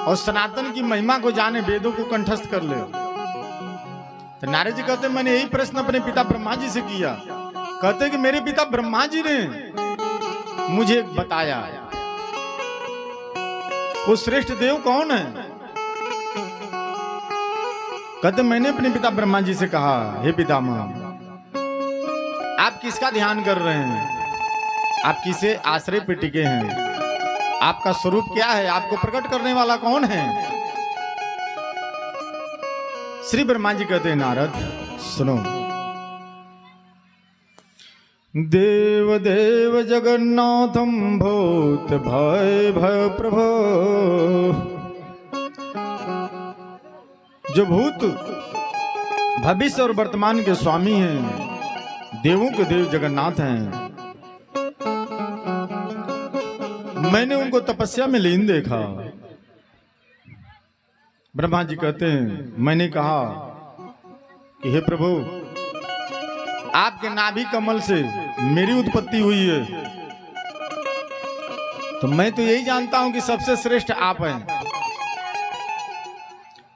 और सनातन की महिमा को जाने, वेदों को कंठस्थ कर ले। तो नारद जी कहते हैं मैंने यही प्रश्न अपने पिता ब्रह्मा जी से किया। कहते हैं कि मेरे पिता ब्रह्मा जी ने मुझे बताया वो श्रेष्ठ देव कौन है। कहते मैंने अपने पिता ब्रह्मा जी से कहा, हे पितामह आप किसका ध्यान कर रहे हैं, आप किसे आश्रय पे टिके हैं, आपका स्वरूप क्या है, आपको प्रकट करने वाला कौन है। श्री ब्रह्मा जी कहते हैं, नारद सुनो, देव देव जगन्नाथम भूत भय भय प्रभो। जो भूत भविष्य और वर्तमान के स्वामी हैं, देवों के देव जगन्नाथ हैं, मैंने उनको तपस्या में लीन देखा। ब्रह्मा जी कहते हैं मैंने कहा कि हे प्रभु आपके नाभि कमल से मेरी उत्पत्ति हुई है, तो मैं तो यही जानता हूं कि सबसे श्रेष्ठ आप हैं,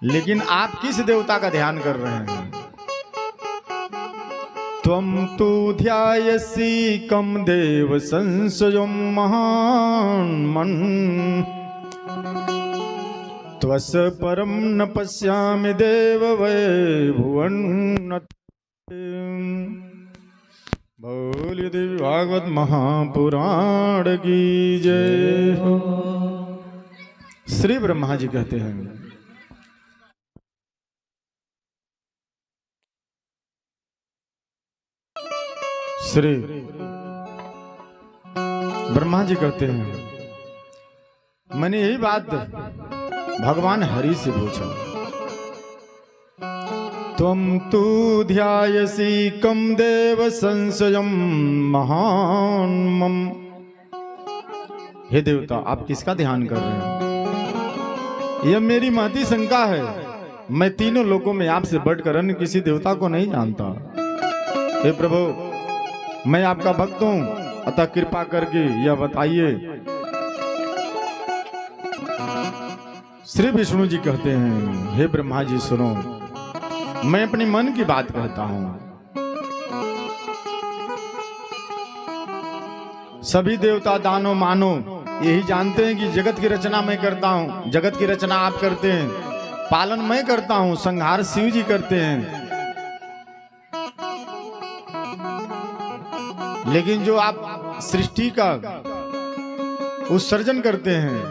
लेकिन आप किस देवता का ध्यान कर रहे हैं। त्वं तु ध्यायसि कं देव संशयं महान्मन् त्वस परं न पश्यामि देव वै भुवन्न। बोलिए देवी भागवत महापुराण की जय हो। श्री ब्रह्मा जी कहते हैं, श्री ब्रह्मा जी कहते हैं, मैंने यही बात भगवान हरि से पूछा। त्वं तु ध्यायसि कं देव संशयं महान्मम्। हे देवता, आप किसका ध्यान कर रहे हैं? यह मेरी महती शंका है। मैं तीनों लोकों में आपसे बढ़कर अन्य किसी देवता को नहीं जानता। हे प्रभु, मैं आपका भक्त हूं, अतः कृपा करके यह बताइए। श्री विष्णु जी कहते हैं, हे ब्रह्मा जी सुनो, मैं अपने मन की बात कहता हूं। सभी देवता दानव मानो यही जानते हैं कि जगत की रचना मैं करता हूं, जगत की रचना आप करते हैं, पालन मैं करता हूं, संहार शिव जी करते हैं। लेकिन जो आप सृष्टि का उत्सर्जन करते हैं,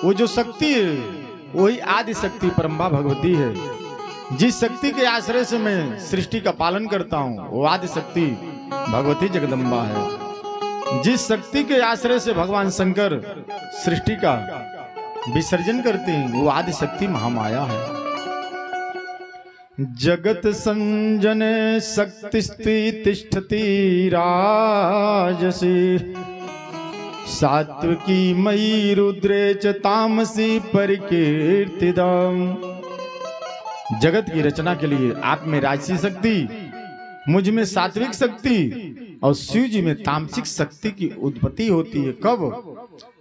वो जो शक्ति है वही आदि शक्ति परम्बा भगवती है। जिस शक्ति के आश्रय से मैं सृष्टि का पालन करता हूं वो आदि शक्ति भगवती जगदम्बा है। जिस शक्ति के आश्रय से भगवान शंकर सृष्टि का विसर्जन करते हैं वो आदि शक्ति महामाया है। जगत संजने शक्तिस्ति तिष्ठति राजसी सात्विकी मयि रुद्रे च तामसी परिकीर्तिदम्। जगत की रचना के लिए आप में राजसी शक्ति, मुझ में सात्विक शक्ति और शिव जी में तामसिक शक्ति की उत्पत्ति होती है। कब?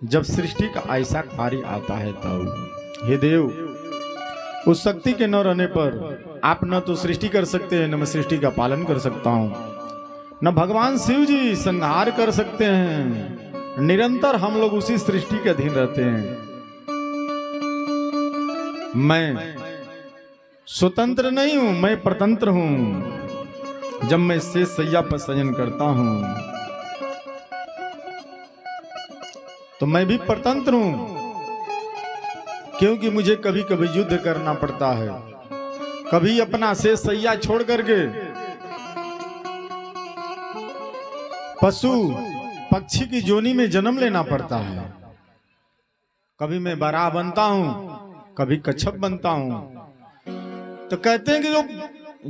जब सृष्टि का ऐसा कार्य आता है तब। हे देव, उस शक्ति के न रहने पर आप न तो सृष्टि कर सकते हैं, न मैं सृष्टि का पालन कर सकता हूं, न भगवान शिव जी संहार कर सकते हैं। निरंतर हम लोग उसी सृष्टि के अधीन रहते हैं। मैं स्वतंत्र नहीं हूं, मैं परतंत्र हूं। जब मैं शेष सैया पर शयन करता हूं तो मैं भी परतंत्र हूं, क्योंकि मुझे कभी कभी युद्ध करना पड़ता है, कभी अपना शेष सैया छोड़ करके पशु पक्षी की जोनी में जन्म लेना पड़ता है। कभी मैं बराह बनता हूं, कभी कच्छप बनता हूं। तो कहते हैं कि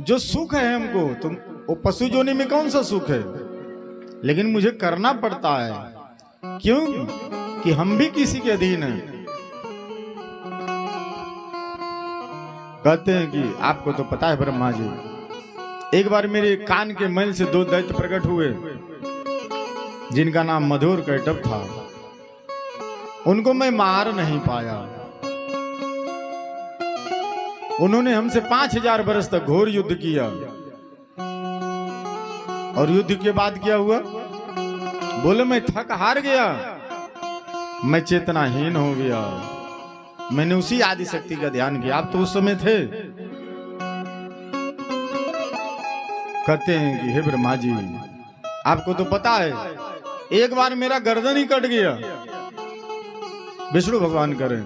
जो सुख है हमको, तो वो पशु जोनी में कौन सा सुख है, लेकिन मुझे करना पड़ता है। क्यों? कि हम भी किसी के अधीन हैं। कहते हैं कि आपको तो पता है ब्रह्मा जी, एक बार मेरे कान के मैल से दो दैत्य प्रकट हुए जिनका नाम मधुर कैटभ था। उनको मैं मार नहीं पाया। उन्होंने हमसे 5000 वर्ष तक घोर युद्ध किया। और युद्ध के बाद क्या हुआ? बोले मैं थक हार गया, मैं चेतनाहीन हो गया। मैंने उसी आदि शक्ति का ध्यान किया। आप तो उस समय थे। कहते हैं कि हे ब्रह्मा जी, आपको तो पता है एक बार मेरा गर्दन ही कट गया, विष्णु भगवान करें,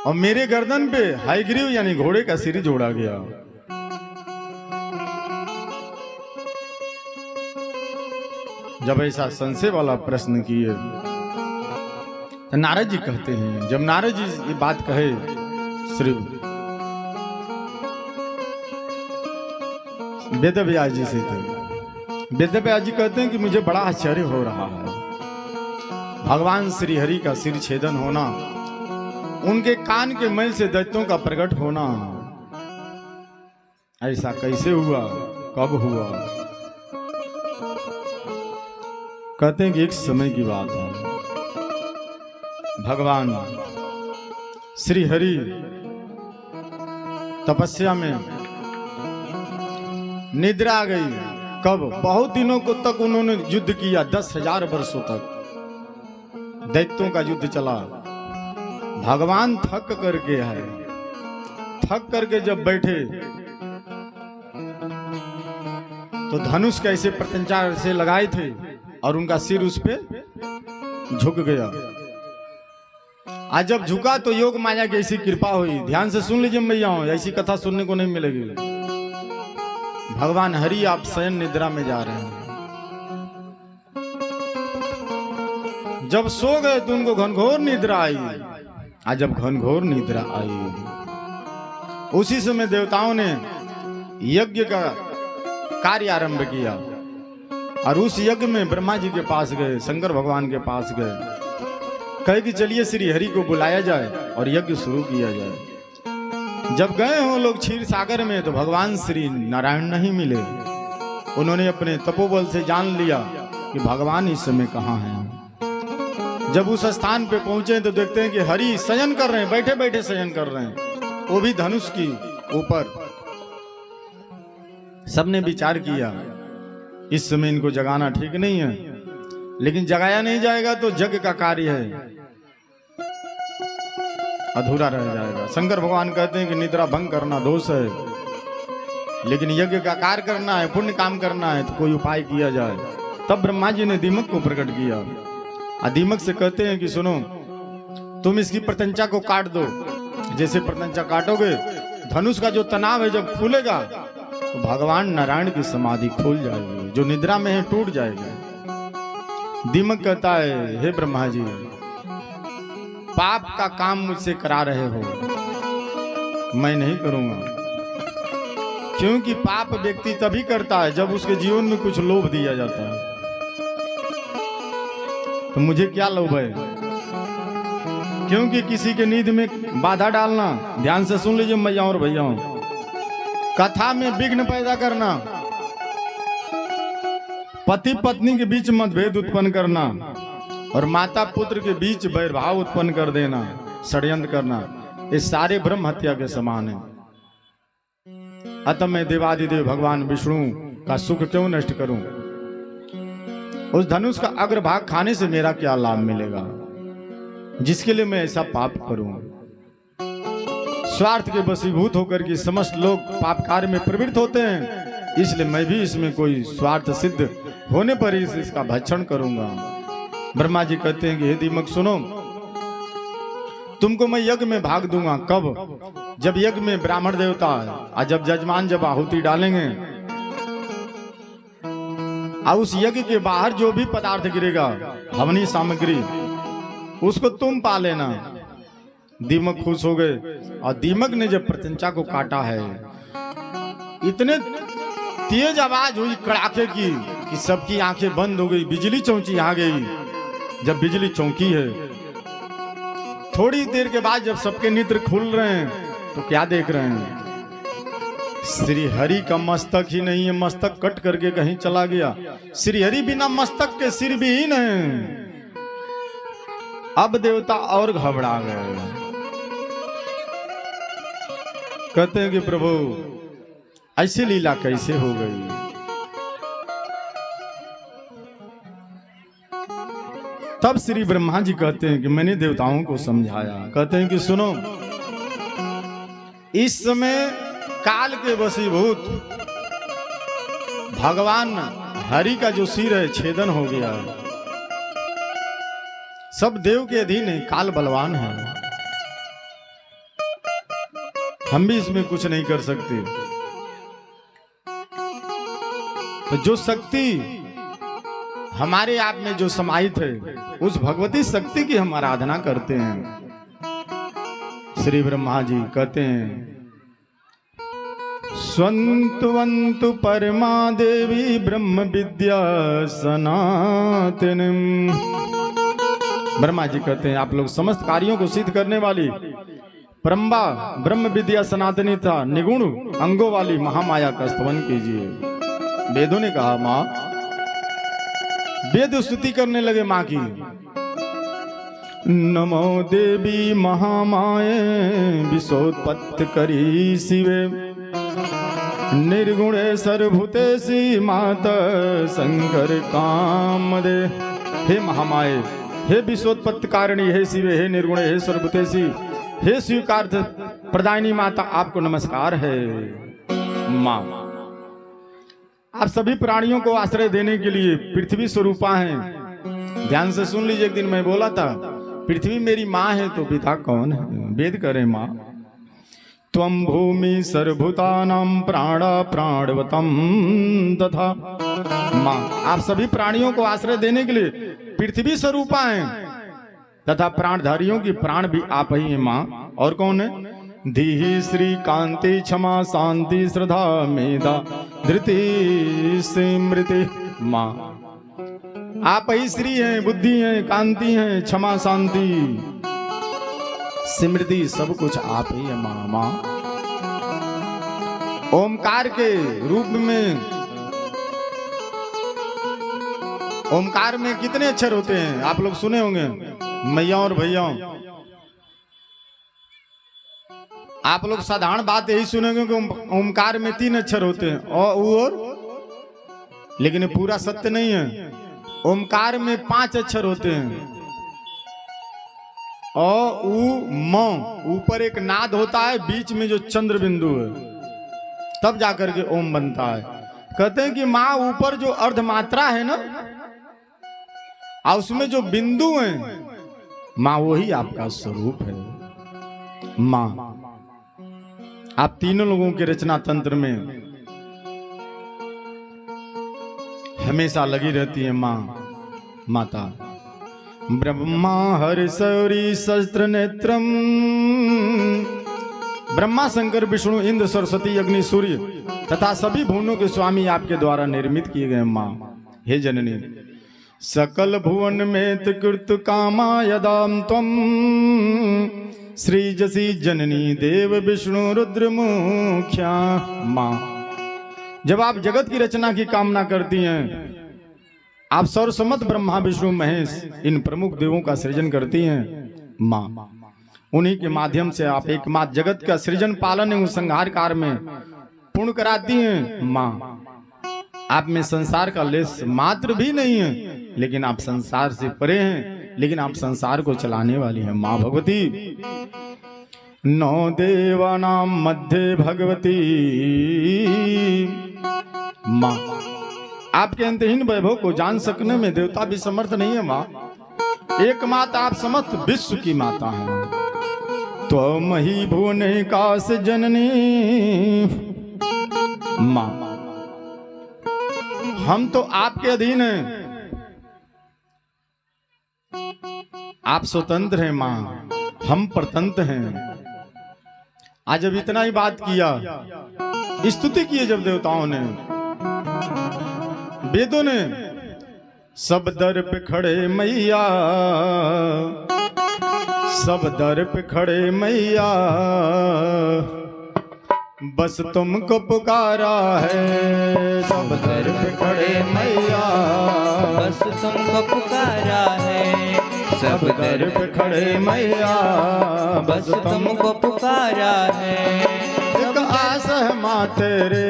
और मेरे गर्दन पे हाइग्रीव यानी घोड़े का सिर जोड़ा गया। जब ऐसा संशय वाला प्रश्न किए तो नारद जी कहते हैं, जब नारद जी ये बात कहे, श्री वेदव्यास जी से थे। वेदव्यास जी कहते हैं कि मुझे बड़ा आश्चर्य हो रहा है, भगवान श्री हरि का सिर छेदन होना, उनके कान के मैल से दैत्यों का प्रकट होना, ऐसा कैसे हुआ, कब हुआ? कहते हैं कि एक समय की बात है, भगवान श्री हरि तपस्या में निद्रा आ गई। कब? बहुत दिनों को तक उन्होंने युद्ध किया, 10,000 वर्षों तक दैत्यों का युद्ध चला। भगवान थक करके है, थक करके जब बैठे तो धनुष कैसे प्रत्यंचा से लगाए थे और उनका सिर उस पे झुक गया। आज जब झुका तो योग माया की ऐसी कृपा हुई। ध्यान से सुन लीजिए मैया, ऐसी कथा सुनने को नहीं मिलेगी। भगवान हरि आप शयन निद्रा में जा रहे हैं। जब सो गए तो उनको घनघोर निद्रा आई। आज जब घनघोर निद्रा आई, उसी समय देवताओं ने यज्ञ का कार्य आरंभ किया और उस यज्ञ में ब्रह्मा जी के पास गए, शंकर भगवान के पास गए, कहे कि चलिए श्री हरि को बुलाया जाए और यज्ञ शुरू किया जाए। जब गए हो लोग क्षीर सागर में तो भगवान श्री नारायण नहीं मिले। उन्होंने अपने तपोबल से जान लिया कि भगवान इस समय कहाँ हैं। जब उस स्थान पे पहुंचे तो देखते हैं कि हरि शयन कर रहे हैं, बैठे बैठे शयन कर रहे हैं, वो भी धनुष की ऊपर। सबने विचार किया इस समय इनको जगाना ठीक नहीं है, लेकिन जगाया नहीं जाएगा तो यज्ञ का कार्य है अधूरा रह जाएगा। शंकर भगवान कहते हैं कि निद्रा भंग करना दोष है, लेकिन यज्ञ का कार्य करना है, पुण्य काम करना है तो कोई उपाय किया जाए। तब ब्रह्मा जी ने दीमक को प्रकट किया और दीमक से कहते हैं कि सुनो, तुम इसकी प्रत्यंचा को काट दो। जैसे प्रत्यंचा काटोगे, धनुष का जो तनाव है जब खुलेगा तो भगवान नारायण की समाधि खुल जाएगी, जो निद्रा में है टूट जाएगी। दीमक कहता है, हे ब्रह्मा जी, पाप का काम मुझसे करा रहे हो, मैं नहीं करूंगा। क्योंकि पाप व्यक्ति तभी करता है जब उसके जीवन में कुछ लोभ दिया जाता है। तो मुझे क्या लोभ है? क्योंकि किसी के नींद में बाधा डालना, ध्यान से सुन लीजिए मैया और भैया, कथा में विघ्न पैदा करना, पति पत्नी के बीच मतभेद उत्पन्न करना और माता पुत्र के बीच वैरभाव उत्पन्न कर देना, षड्यंत्र करना, ये सारे ब्रह्म हत्या के समान है। अतः मैं देवादिदेव भगवान विष्णु का सुख क्यों नष्ट करूं? उस धनुष का अग्रभाग खाने से मेरा क्या लाभ मिलेगा, जिसके लिए मैं ऐसा पाप करूं? स्वार्थ के वशीभूत होकर के समस्त लोग पाप कार्य में प्रवृत्त होते हैं, इसलिए मैं भी इसमें कोई स्वार्थ सिद्ध होने पर ही इसका भक्षण करूंगा। ब्रह्मा जी कहते हैं कि हे दीमक सुनो, तुमको मैं यज्ञ में भाग दूंगा। कब? जब यज्ञ में ब्राह्मण देवता और जब जजमान जब आहुति डालेंगे और उस यज्ञ के बाहर जो भी पदार्थ गिरेगा, हवनी सामग्री, उसको तुम पा लेना। दीमक खुश हो गए और दीमक ने जब प्रत्यंचा को काटा है, इतने तेज आवाज हुई कड़ाके की कि सबकी आंखें बंद हो गई, बिजली चौंकी आ गई। जब बिजली चौंकी है, थोड़ी देर के बाद जब सबके नेत्र खुल रहे हैं तो क्या देख रहे हैं? श्री हरि का मस्तक ही नहीं है, मस्तक कट करके कहीं चला गया। श्री हरि बिना मस्तक के सिर विहीन है। अब देवता और घबरा गए, कहते हैं कि प्रभु ऐसी लीला कैसे हो गई? तब श्री ब्रह्मा जी कहते हैं कि मैंने देवताओं को समझाया। कहते हैं कि सुनो, इस समय काल के वशीभूत भगवान हरि का जो सिर है छेदन हो गया है। सब देव के अधीन है, काल बलवान है, हम भी इसमें कुछ नहीं कर सकते। तो जो शक्ति हमारे आप में जो समाहित है, उस भगवती शक्ति की हम आराधना करते हैं। श्री ब्रह्मा जी कहते हैं, स्वंतवंतु परमा देवी ब्रह्म विद्या सनातनम। ब्रह्मा जी कहते हैं, आप लोग समस्त कार्यों को सिद्ध करने वाली परम्बा ब्रह्म विद्या सनातनी था निगुण अंगों वाली महामाया का स्तवन कीजिए। वेदों ने कहा, माँ, वेद स्तुति करने लगे माँ की। नमो देवी महामाये विशोत्पत्ति करी शिवे। निर्गुणेश्वर भूतेशी मात शंकर कामदे। हे महामाये, हे विश्वोत्पत्ति कारिणी, हे शिवे, हे निर्गुणे, हे सर्वभूतेशी, हे स्वीकार प्रदायिनी माता, आपको नमस्कार है। माँ, आप सभी प्राणियों को आश्रय देने के लिए पृथ्वी स्वरूपा हैं। ध्यान से सुन लीजिए, एक दिन मैं बोला था पृथ्वी मेरी माँ है तो पिता कौन है? वेद करे माँ। त्वं भूमि सर्वभूतानां प्राणा प्राणवतम तथा। माँ, आप सभी प्राणियों को आश्रय देने के लिए पृथ्वी स्वरूपा हैं तथा प्राणधारियों की प्राण भी आप ही हैं माँ। और कौन है? धीहि श्री कांति क्षमा शांति श्रद्धा मेधा धृति स्मृति। माँ, आप ही श्री हैं, बुद्धि हैं, कांति हैं, क्षमा शांति स्मृति, सब कुछ आप ही है माँ। माँ, ओमकार के रूप में, ओमकार में कितने अक्षर होते हैं आप लोग सुने होंगे मैया और भैया। आप लोग साधारण बात यही सुनेंगे कि ओमकार में 3 अक्षर होते हैं और लेकिन पूरा सत्य नहीं है। ओमकार में 5 अक्षर होते हैं। अ उ म, ऊपर एक नाद होता है, बीच में जो चंद्र बिंदु है, तब जाकर के ओम बनता है। कहते हैं कि माँ ऊपर जो अर्धमात्रा है ना, और उसमें जो बिंदु है माँ, वही आपका स्वरूप है। माँ, आप तीनों लोगों के रचना तंत्र में हमेशा लगी रहती है माँ माता। ब्रह्मा हरिशौरी सहस्त्र नेत्रम। ब्रह्मा शंकर विष्णु इंद्र सरस्वती अग्नि सूर्य तथा सभी भुवनों के स्वामी आपके द्वारा निर्मित किए गए माँ। हे जननी, सकल भुवन में कृत कामा यदाम त्वम श्रीजसी जननी देव विष्णु रुद्र मुख्या। माँ, जब आप जगत की रचना की कामना करती हैं, आप सर्वसम्मत ब्रह्मा विष्णु महेश इन प्रमुख देवों का सृजन करती हैं माँ। उन्हीं के माध्यम से आप एकमात्र जगत का सृजन पालन एवं संहार कार्य में पूर्ण कराती हैं माँ। आप में संसार का लेश मात्र भी नहीं है, लेकिन आप संसार से परे हैं, लेकिन आप संसार को चलाने वाली हैं माँ भगवती। नौ देवानाम मध्य भगवती। माँ, आपके अंतहीन वैभव को जान सकने में देवता भी समर्थ नहीं है माँ। एकमात्र आप समस्त विश्व की माता हैं। त्वं ही भुवनैकाश जननी। माँ, हम तो आपके अधीन हैं, आप स्वतंत्र हैं माँ, हम परतंत्र हैं। आज जब इतना ही बात किया, स्तुति की जब देवताओं ने, वेदों ने, सब दर पे खड़े मैया, सब दर पे खड़े मैया, बस तुमको पुकारा है। सब दर पे खड़े मैया, बस तुमको पुकारा है। सब दर पे खड़े मैया, बस तुमको पुकारा है। एक आस है माँ तेरे,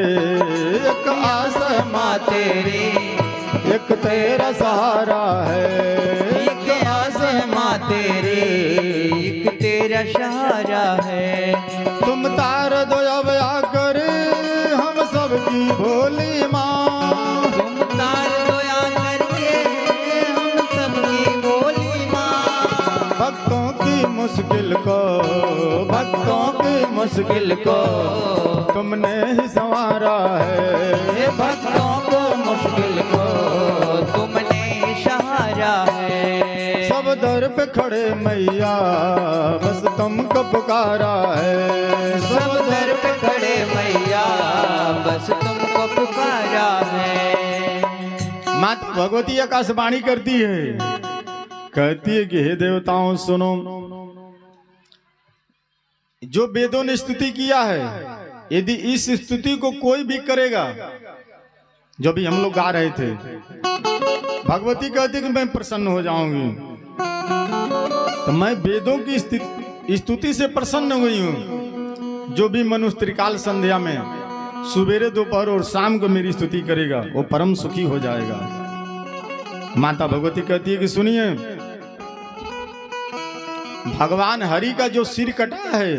एक आस है माँ तेरी, एक तेरा सहारा है। एक आस है माँ तेरी, एक तेरा सहारा है। तुम तार दो अब आकर हम सबकी भोली माँ। तुम तार दो करके हम सबकी भोली माँ। भक्तों की मुश्किल को, भक्तों की मुश्किल को तुमने ही संवारा है। भक्तों को मुश्किल को तुमने सहारा है। सब दर पे खड़े मैया, बस तुमको पुकारा है। सब दर पे खड़े मैया, बस तुमको पुकारा है। माता भगवती आकाशवाणी करती है, कहती है कि हे देवताओं सुनो, जो वेदों ने स्तुति किया है, यदि इस स्तुति को कोई भी करेगा, जो भी हम लोग गा रहे थे, भगवती कहती कि मैं प्रसन्न हो जाऊंगी। तो मैं वेदों की स्तुति से प्रसन्न हुई हूं। जो भी मनुष्य त्रिकाल संध्या में सुबेरे दोपहर और शाम को मेरी स्तुति करेगा वो परम सुखी हो जाएगा। माता भगवती कहती है कि सुनिए, भगवान हरि का जो सिर कटा है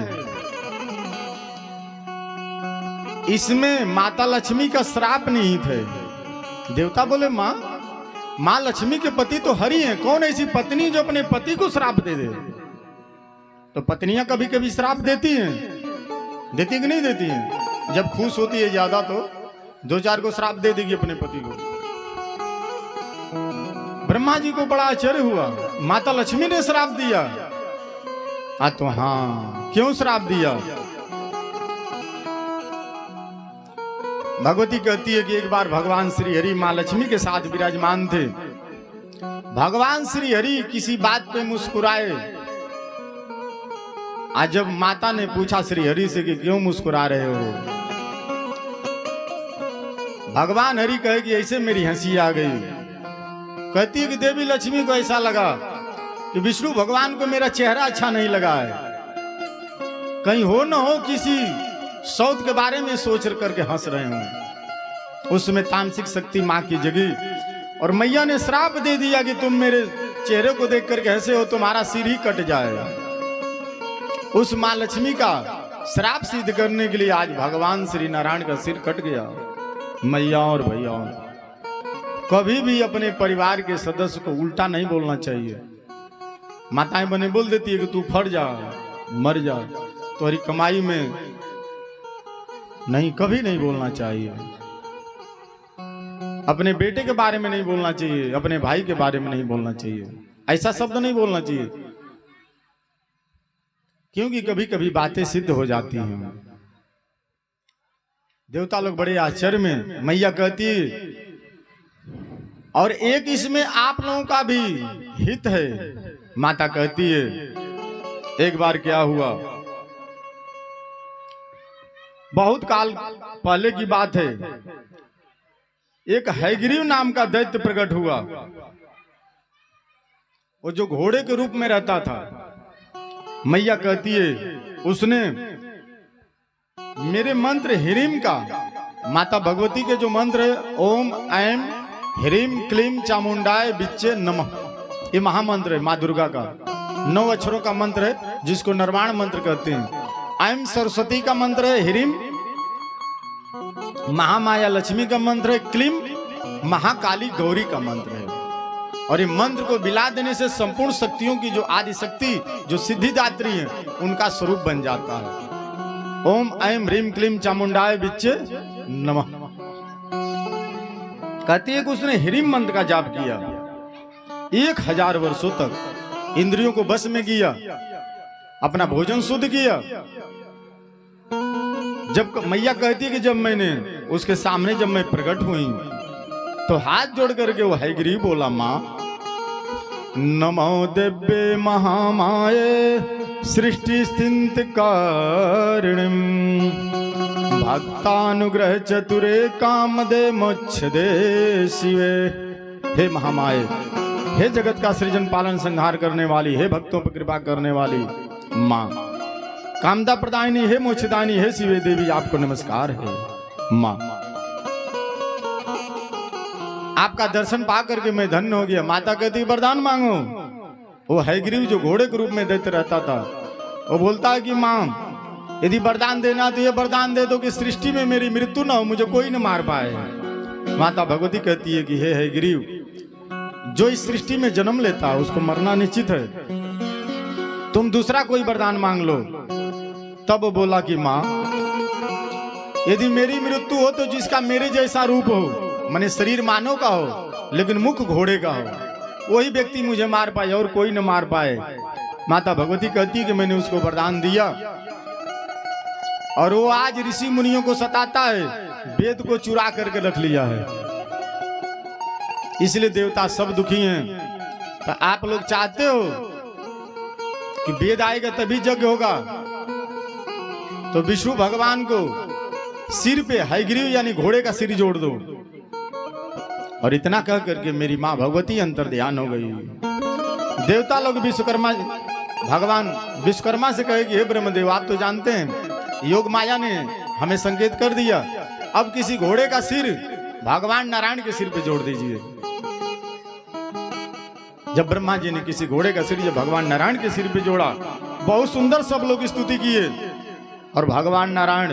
इसमें माता लक्ष्मी का श्राप निहित है। देवता बोले माँ लक्ष्मी के पति तो हरि हैं, कौन ऐसी पत्नी जो अपने पति को श्राप दे दे? तो पत्नियां कभी कभी श्राप देती हैं, देती कि नहीं देती हैं? जब खुश होती है ज्यादा तो 2-4 को श्राप दे देगी अपने पति को। ब्रह्मा जी को बड़ा आश्चर्य हुआ, माता लक्ष्मी ने श्राप दिया। तो हाँ, क्यों श्राप दिया? भगवती कहती है कि एक बार भगवान श्री हरि माँ लक्ष्मी के साथ विराजमान थे। भगवान श्री हरि किसी बात पे मुस्कुराए। आज जब माता ने पूछा श्री हरि से कि क्यों मुस्कुरा रहे हो, भगवान हरि कहे कि ऐसे मेरी हंसी आ गई। कहती है कि देवी लक्ष्मी को ऐसा लगा कि विष्णु भगवान को मेरा चेहरा अच्छा नहीं लगा है, कहीं हो न हो किसी सौत के बारे में सोच करके हंस रहे हूं। उसमें तामसिक शक्ति मां की जगी और मैया ने श्राप दे दिया कि तुम मेरे चेहरे को देख करके हंसे हो, तुम्हारा सिर ही कट जाएगा। उस मां लक्ष्मी का श्राप सिद्ध करने के लिए आज भगवान श्री नारायण का सिर कट गया। मैया और भैया, कभी भी अपने परिवार के सदस्य को उल्टा नहीं बोलना चाहिए। माताएं बने बोल देती है कि तू फट जा, मर जा, तुम्हारी कमाई में नहीं, कभी नहीं बोलना चाहिए। अपने बेटे के बारे में नहीं बोलना चाहिए, अपने भाई के बारे में नहीं बोलना चाहिए, ऐसा शब्द नहीं बोलना चाहिए, क्योंकि कभी कभी बातें सिद्ध हो जाती हैं। देवता लोग बड़े आश्चर्य में। मैया कहती और एक इसमें आप लोगों का भी हित है। माता कहती है एक बार क्या हुआ, बहुत काल पहले की बात है, एक हयग्रीव नाम का दैत्य प्रकट हुआ। वो जो घोड़े के रूप में रहता था। मैया कहती है उसने मेरे मंत्र हिरिम का, माता भगवती के जो मंत्र है ओम ऐम ह्रीम क्लीम चामुंडाय बिच्चे नमः, ये महामंत्र है माँ दुर्गा का। 9 अक्षरों का मंत्र है जिसको निर्वाण मंत्र कहते हैं। ऐम सरस्वती का मंत्र है, ह्रीम महामाया लक्ष्मी का मंत्र है, क्लीम महाकाली गौरी का मंत्र है। और ये मंत्र को मिला देने से संपूर्ण शक्तियों की जो आदि शक्ति जो सिद्धिदात्री है उनका स्वरूप बन जाता है। ओम ऐम ह्रीम क्लीम चामुंडाय बिच्चे नमः। कहती है कि उसने ह्रीम मंत्र का जाप किया 1000 वर्षों तक, इंद्रियों को बस में किया, अपना भोजन शुद्ध किया। जब मैया कहती है कि जब मैंने उसके सामने जब मैं प्रकट हुई तो हाथ जोड़ करके वो हयग्रीव बोला, माँ नमो दिव्ये महामाये सृष्टि स्थित कारिणीं भक्तानुग्रह चतुरे कामदे मोक्षदे शिवे। हे महामाये, हे जगत का सृजन पालन संहार करने वाली, हे भक्तों पर कृपा करने वाली माँ, कामदा प्रदायिनी, हे मोक्षदायिनी, हे शिवे देवी, आपको नमस्कार है। माँ आपका दर्शन पा करके मैं धन्य हो गया। माता कहती वरदान मांगो। वो हयग्रीव जो घोड़े के रूप में दैत्य रहता था वो बोलता है कि माँ यदि वरदान देना तो ये वरदान दे दो कि सृष्टि में मेरी मृत्यु ना हो, मुझे कोई न मार पाए। माता भगवती कहती है कि हे हयग्रीव, जो इस सृष्टि में जन्म लेता है उसको मरना निश्चित है, तुम दूसरा कोई वरदान मांग लो। तब बोला कि माँ यदि मेरी मृत्यु हो तो जिसका मेरे जैसा रूप हो, माने शरीर मानव का हो लेकिन मुख घोड़े का हो, वही व्यक्ति मुझे मार पाए और कोई न मार पाए। माता भगवती कहती है कि मैंने उसको वरदान दिया और वो आज ऋषि मुनियों को सताता है, वेद को चुरा करके रख लिया है। इसलिए देवता सब दुखी हैं। तो आप लोग चाहते हो कि वेद आएगा तभी यज्ञ होगा, तो विष्णु भगवान को सिर पे हयग्रीव यानी घोड़े का सिर जोड़ दो। और इतना कह करके मेरी माँ भगवती अंतर ध्यान हो गई। देवता लोग विश्वकर्मा, भगवान विश्वकर्मा से कहे कि हे ब्रह्मदेव, आप तो जानते हैं योग माया ने हमें संकेत कर दिया अब किसी घोड़े का सिर भगवान नारायण के सिर पे जोड़ दीजिए। जब ब्रह्मा जी ने किसी घोड़े का सिर जब भगवान नारायण के सिर पे जोड़ा, बहुत सुंदर सब लोग स्तुति किए, और भगवान नारायण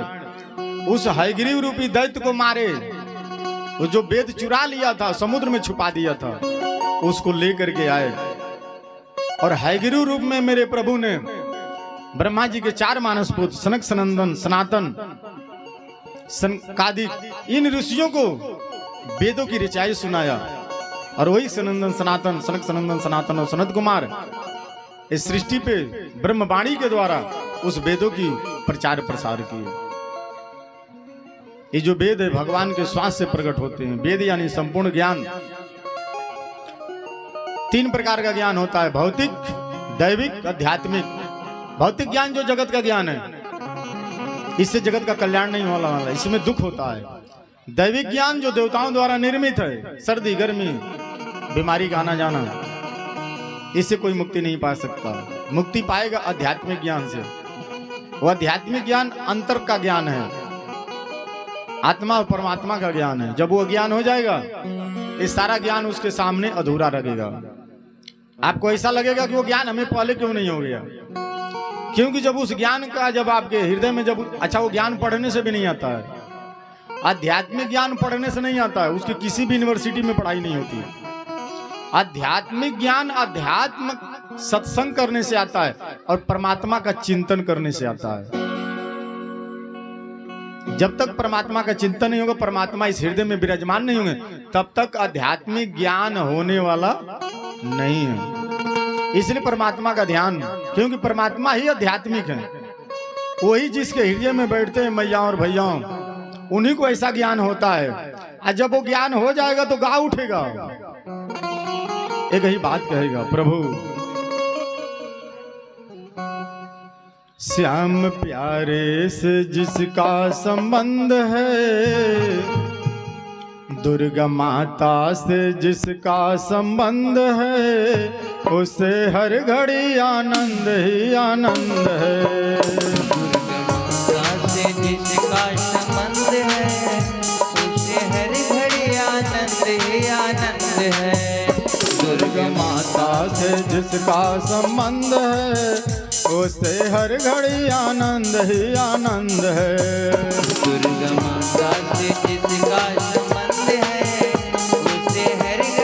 उस हयग्रीव रूपी दैत्य को मारे। वो जो वेद चुरा लिया था, समुद्र में छुपा दिया था, उसको लेकर के आए, और हयग्रीव रूप में मेरे प्रभु ने ब्रह्मा जी के 4 मानस पुत्र सनक, सनंदन, सनातन, सनकादिक, इन ऋषियों को वेदों की ऋचाई सुनाया। और वही सनंदन, सनातन, सनक, सनंदन, सनातन और सनत कुमार इस सृष्टि पे ब्रह्मवाणी के द्वारा उस वेदों की प्रचार प्रसार किए। ये जो वेद है भगवान के श्वास से प्रकट होते हैं। वेद यानी संपूर्ण ज्ञान। 3 प्रकार का ज्ञान होता है, भौतिक, दैविक, आध्यात्मिक। भौतिक ज्ञान जो जगत का ज्ञान है, इससे जगत का कल्याण नहीं होने वाला, इसमें दुख होता है। दैविक ज्ञान जो देवताओं द्वारा निर्मित है, सर्दी, गर्मी, बीमारी का आना जाना, इससे कोई मुक्ति नहीं पा सकता। मुक्ति पाएगा आध्यात्मिक ज्ञान से। वो आध्यात्मिक ज्ञान अंतर का ज्ञान है, आत्मा और परमात्मा का ज्ञान है। जब वो ज्ञान हो जाएगा, ये सारा ज्ञान उसके सामने अधूरा लगेगा। आपको ऐसा लगेगा कि वो ज्ञान हमें पहले क्यों नहीं हो गया, क्योंकि जब उस ज्ञान का जब आपके हृदय में जब अच्छा, वो ज्ञान पढ़ने से भी नहीं आता है। आध्यात्मिक ज्ञान पढ़ने से नहीं आता है, उसकी किसी भी यूनिवर्सिटी में पढ़ाई नहीं होती। आध्यात्मिक ज्ञान अध्यात्म सत्संग करने से आता है, और परमात्मा का चिंतन करने से आता है। जब तक परमात्मा का चिंतन नहीं होगा, परमात्मा इस हृदय में विराजमान नहीं होंगे, तब तक आध्यात्मिक ज्ञान होने वाला नहीं है। इसलिए परमात्मा का ध्यान, क्योंकि परमात्मा ही आध्यात्मिक है। वही जिसके हृदय में बैठते हैं मैया और भैया, उन्हीं को ऐसा ज्ञान होता है। और जब वो ज्ञान हो जाएगा तो गा उठेगा, एक ही बात कहेगा, प्रभु श्याम प्यारे से जिसका संबंध है, दुर्गा माता से जिसका संबंध है, उसे हर घड़ी आनंद ही आनंद है। दुर्गा माता से जिसका संबंध है, उसे हर घड़ी आनंद ही आनंद है। दुर्गा माता से जिसका संबंध है, उसे हर घड़ी आनंद ही आनंद है। दुर्गा माता से जिसका संबंध है, उसे हर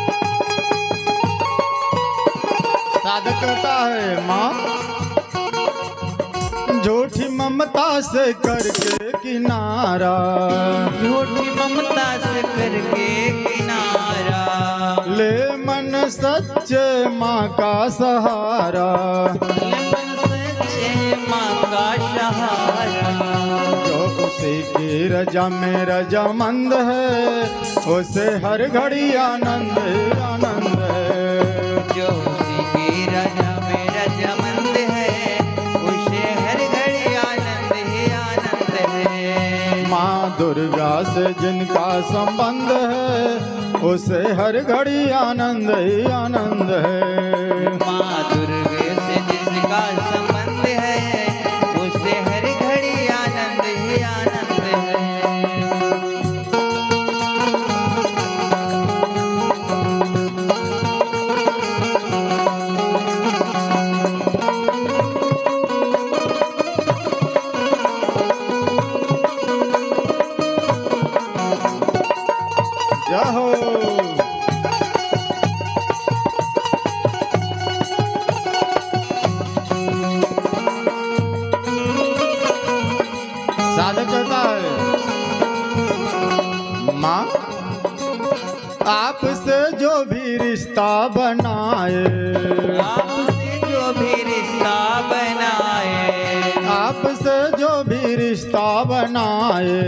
घड़ी आनंद ही आनंद है। साधक कहता है, माँ झूठी ममता से करके किनारा, झूठी ममता से करके किनारा, ले मन सच्चे माँ का सहारा। ले मन सच्चे माँ का सहारा, जो उसी की रजा में रजामंद है, उसे हर घड़ी आनंद ही आनंद है। जो उसी की रजा में रजामंद है, उसे हर घड़ी आनंद ही आनंद है। माँ दुर्गा से जिनका संबंध है, उसे हर घड़ी आनंद ही आनंद है। माँ दुर्गा से जिसका संबंध है, उसे हर घड़ी आनंद ही आनंद है। जहो साधक कहता है, माँ आपसे जो भी रिश्ता बनाए, आपसे जो भी रिश्ता बनाए, आपसे जो भी रिश्ता बनाए,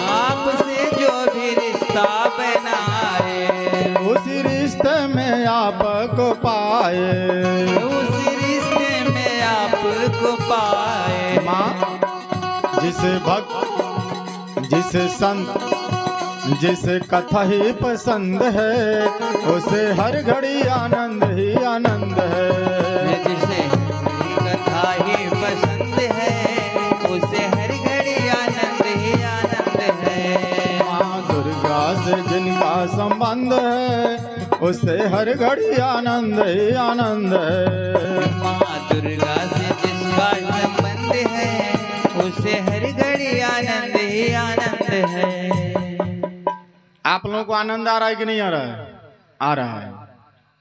आपसे जो भी रिश्ता बनाए, उसी रिश्ते में आपको पाए। उसी रिश्ते में आपको पाए। माँ जिसे भक्त, जिसे संत, जिसे कथा ही पसंद है, उसे हर घड़ी आनंद ही आनंद है। जिसे कथा ही पसंद है, उसे हर घड़ी आनंद ही आनंद है। माँ दुर्गा से जिनका संबंध है, उससे हर घड़ी आनंद ही आनंद है। माँ दुर्गा से जिसका संबंध है, उसे हर घड़ी आनंद ही आनंद है। आप लोगों को आनंद आ रहा है कि नहीं आ रहा है? आ रहा है,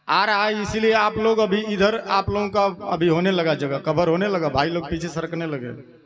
आ रहा है। इसीलिए आप लोग अभी इधर, आप लोगों का अभी होने लगा, जगह कवर होने लगा, भाई लोग पीछे सरकने लगे।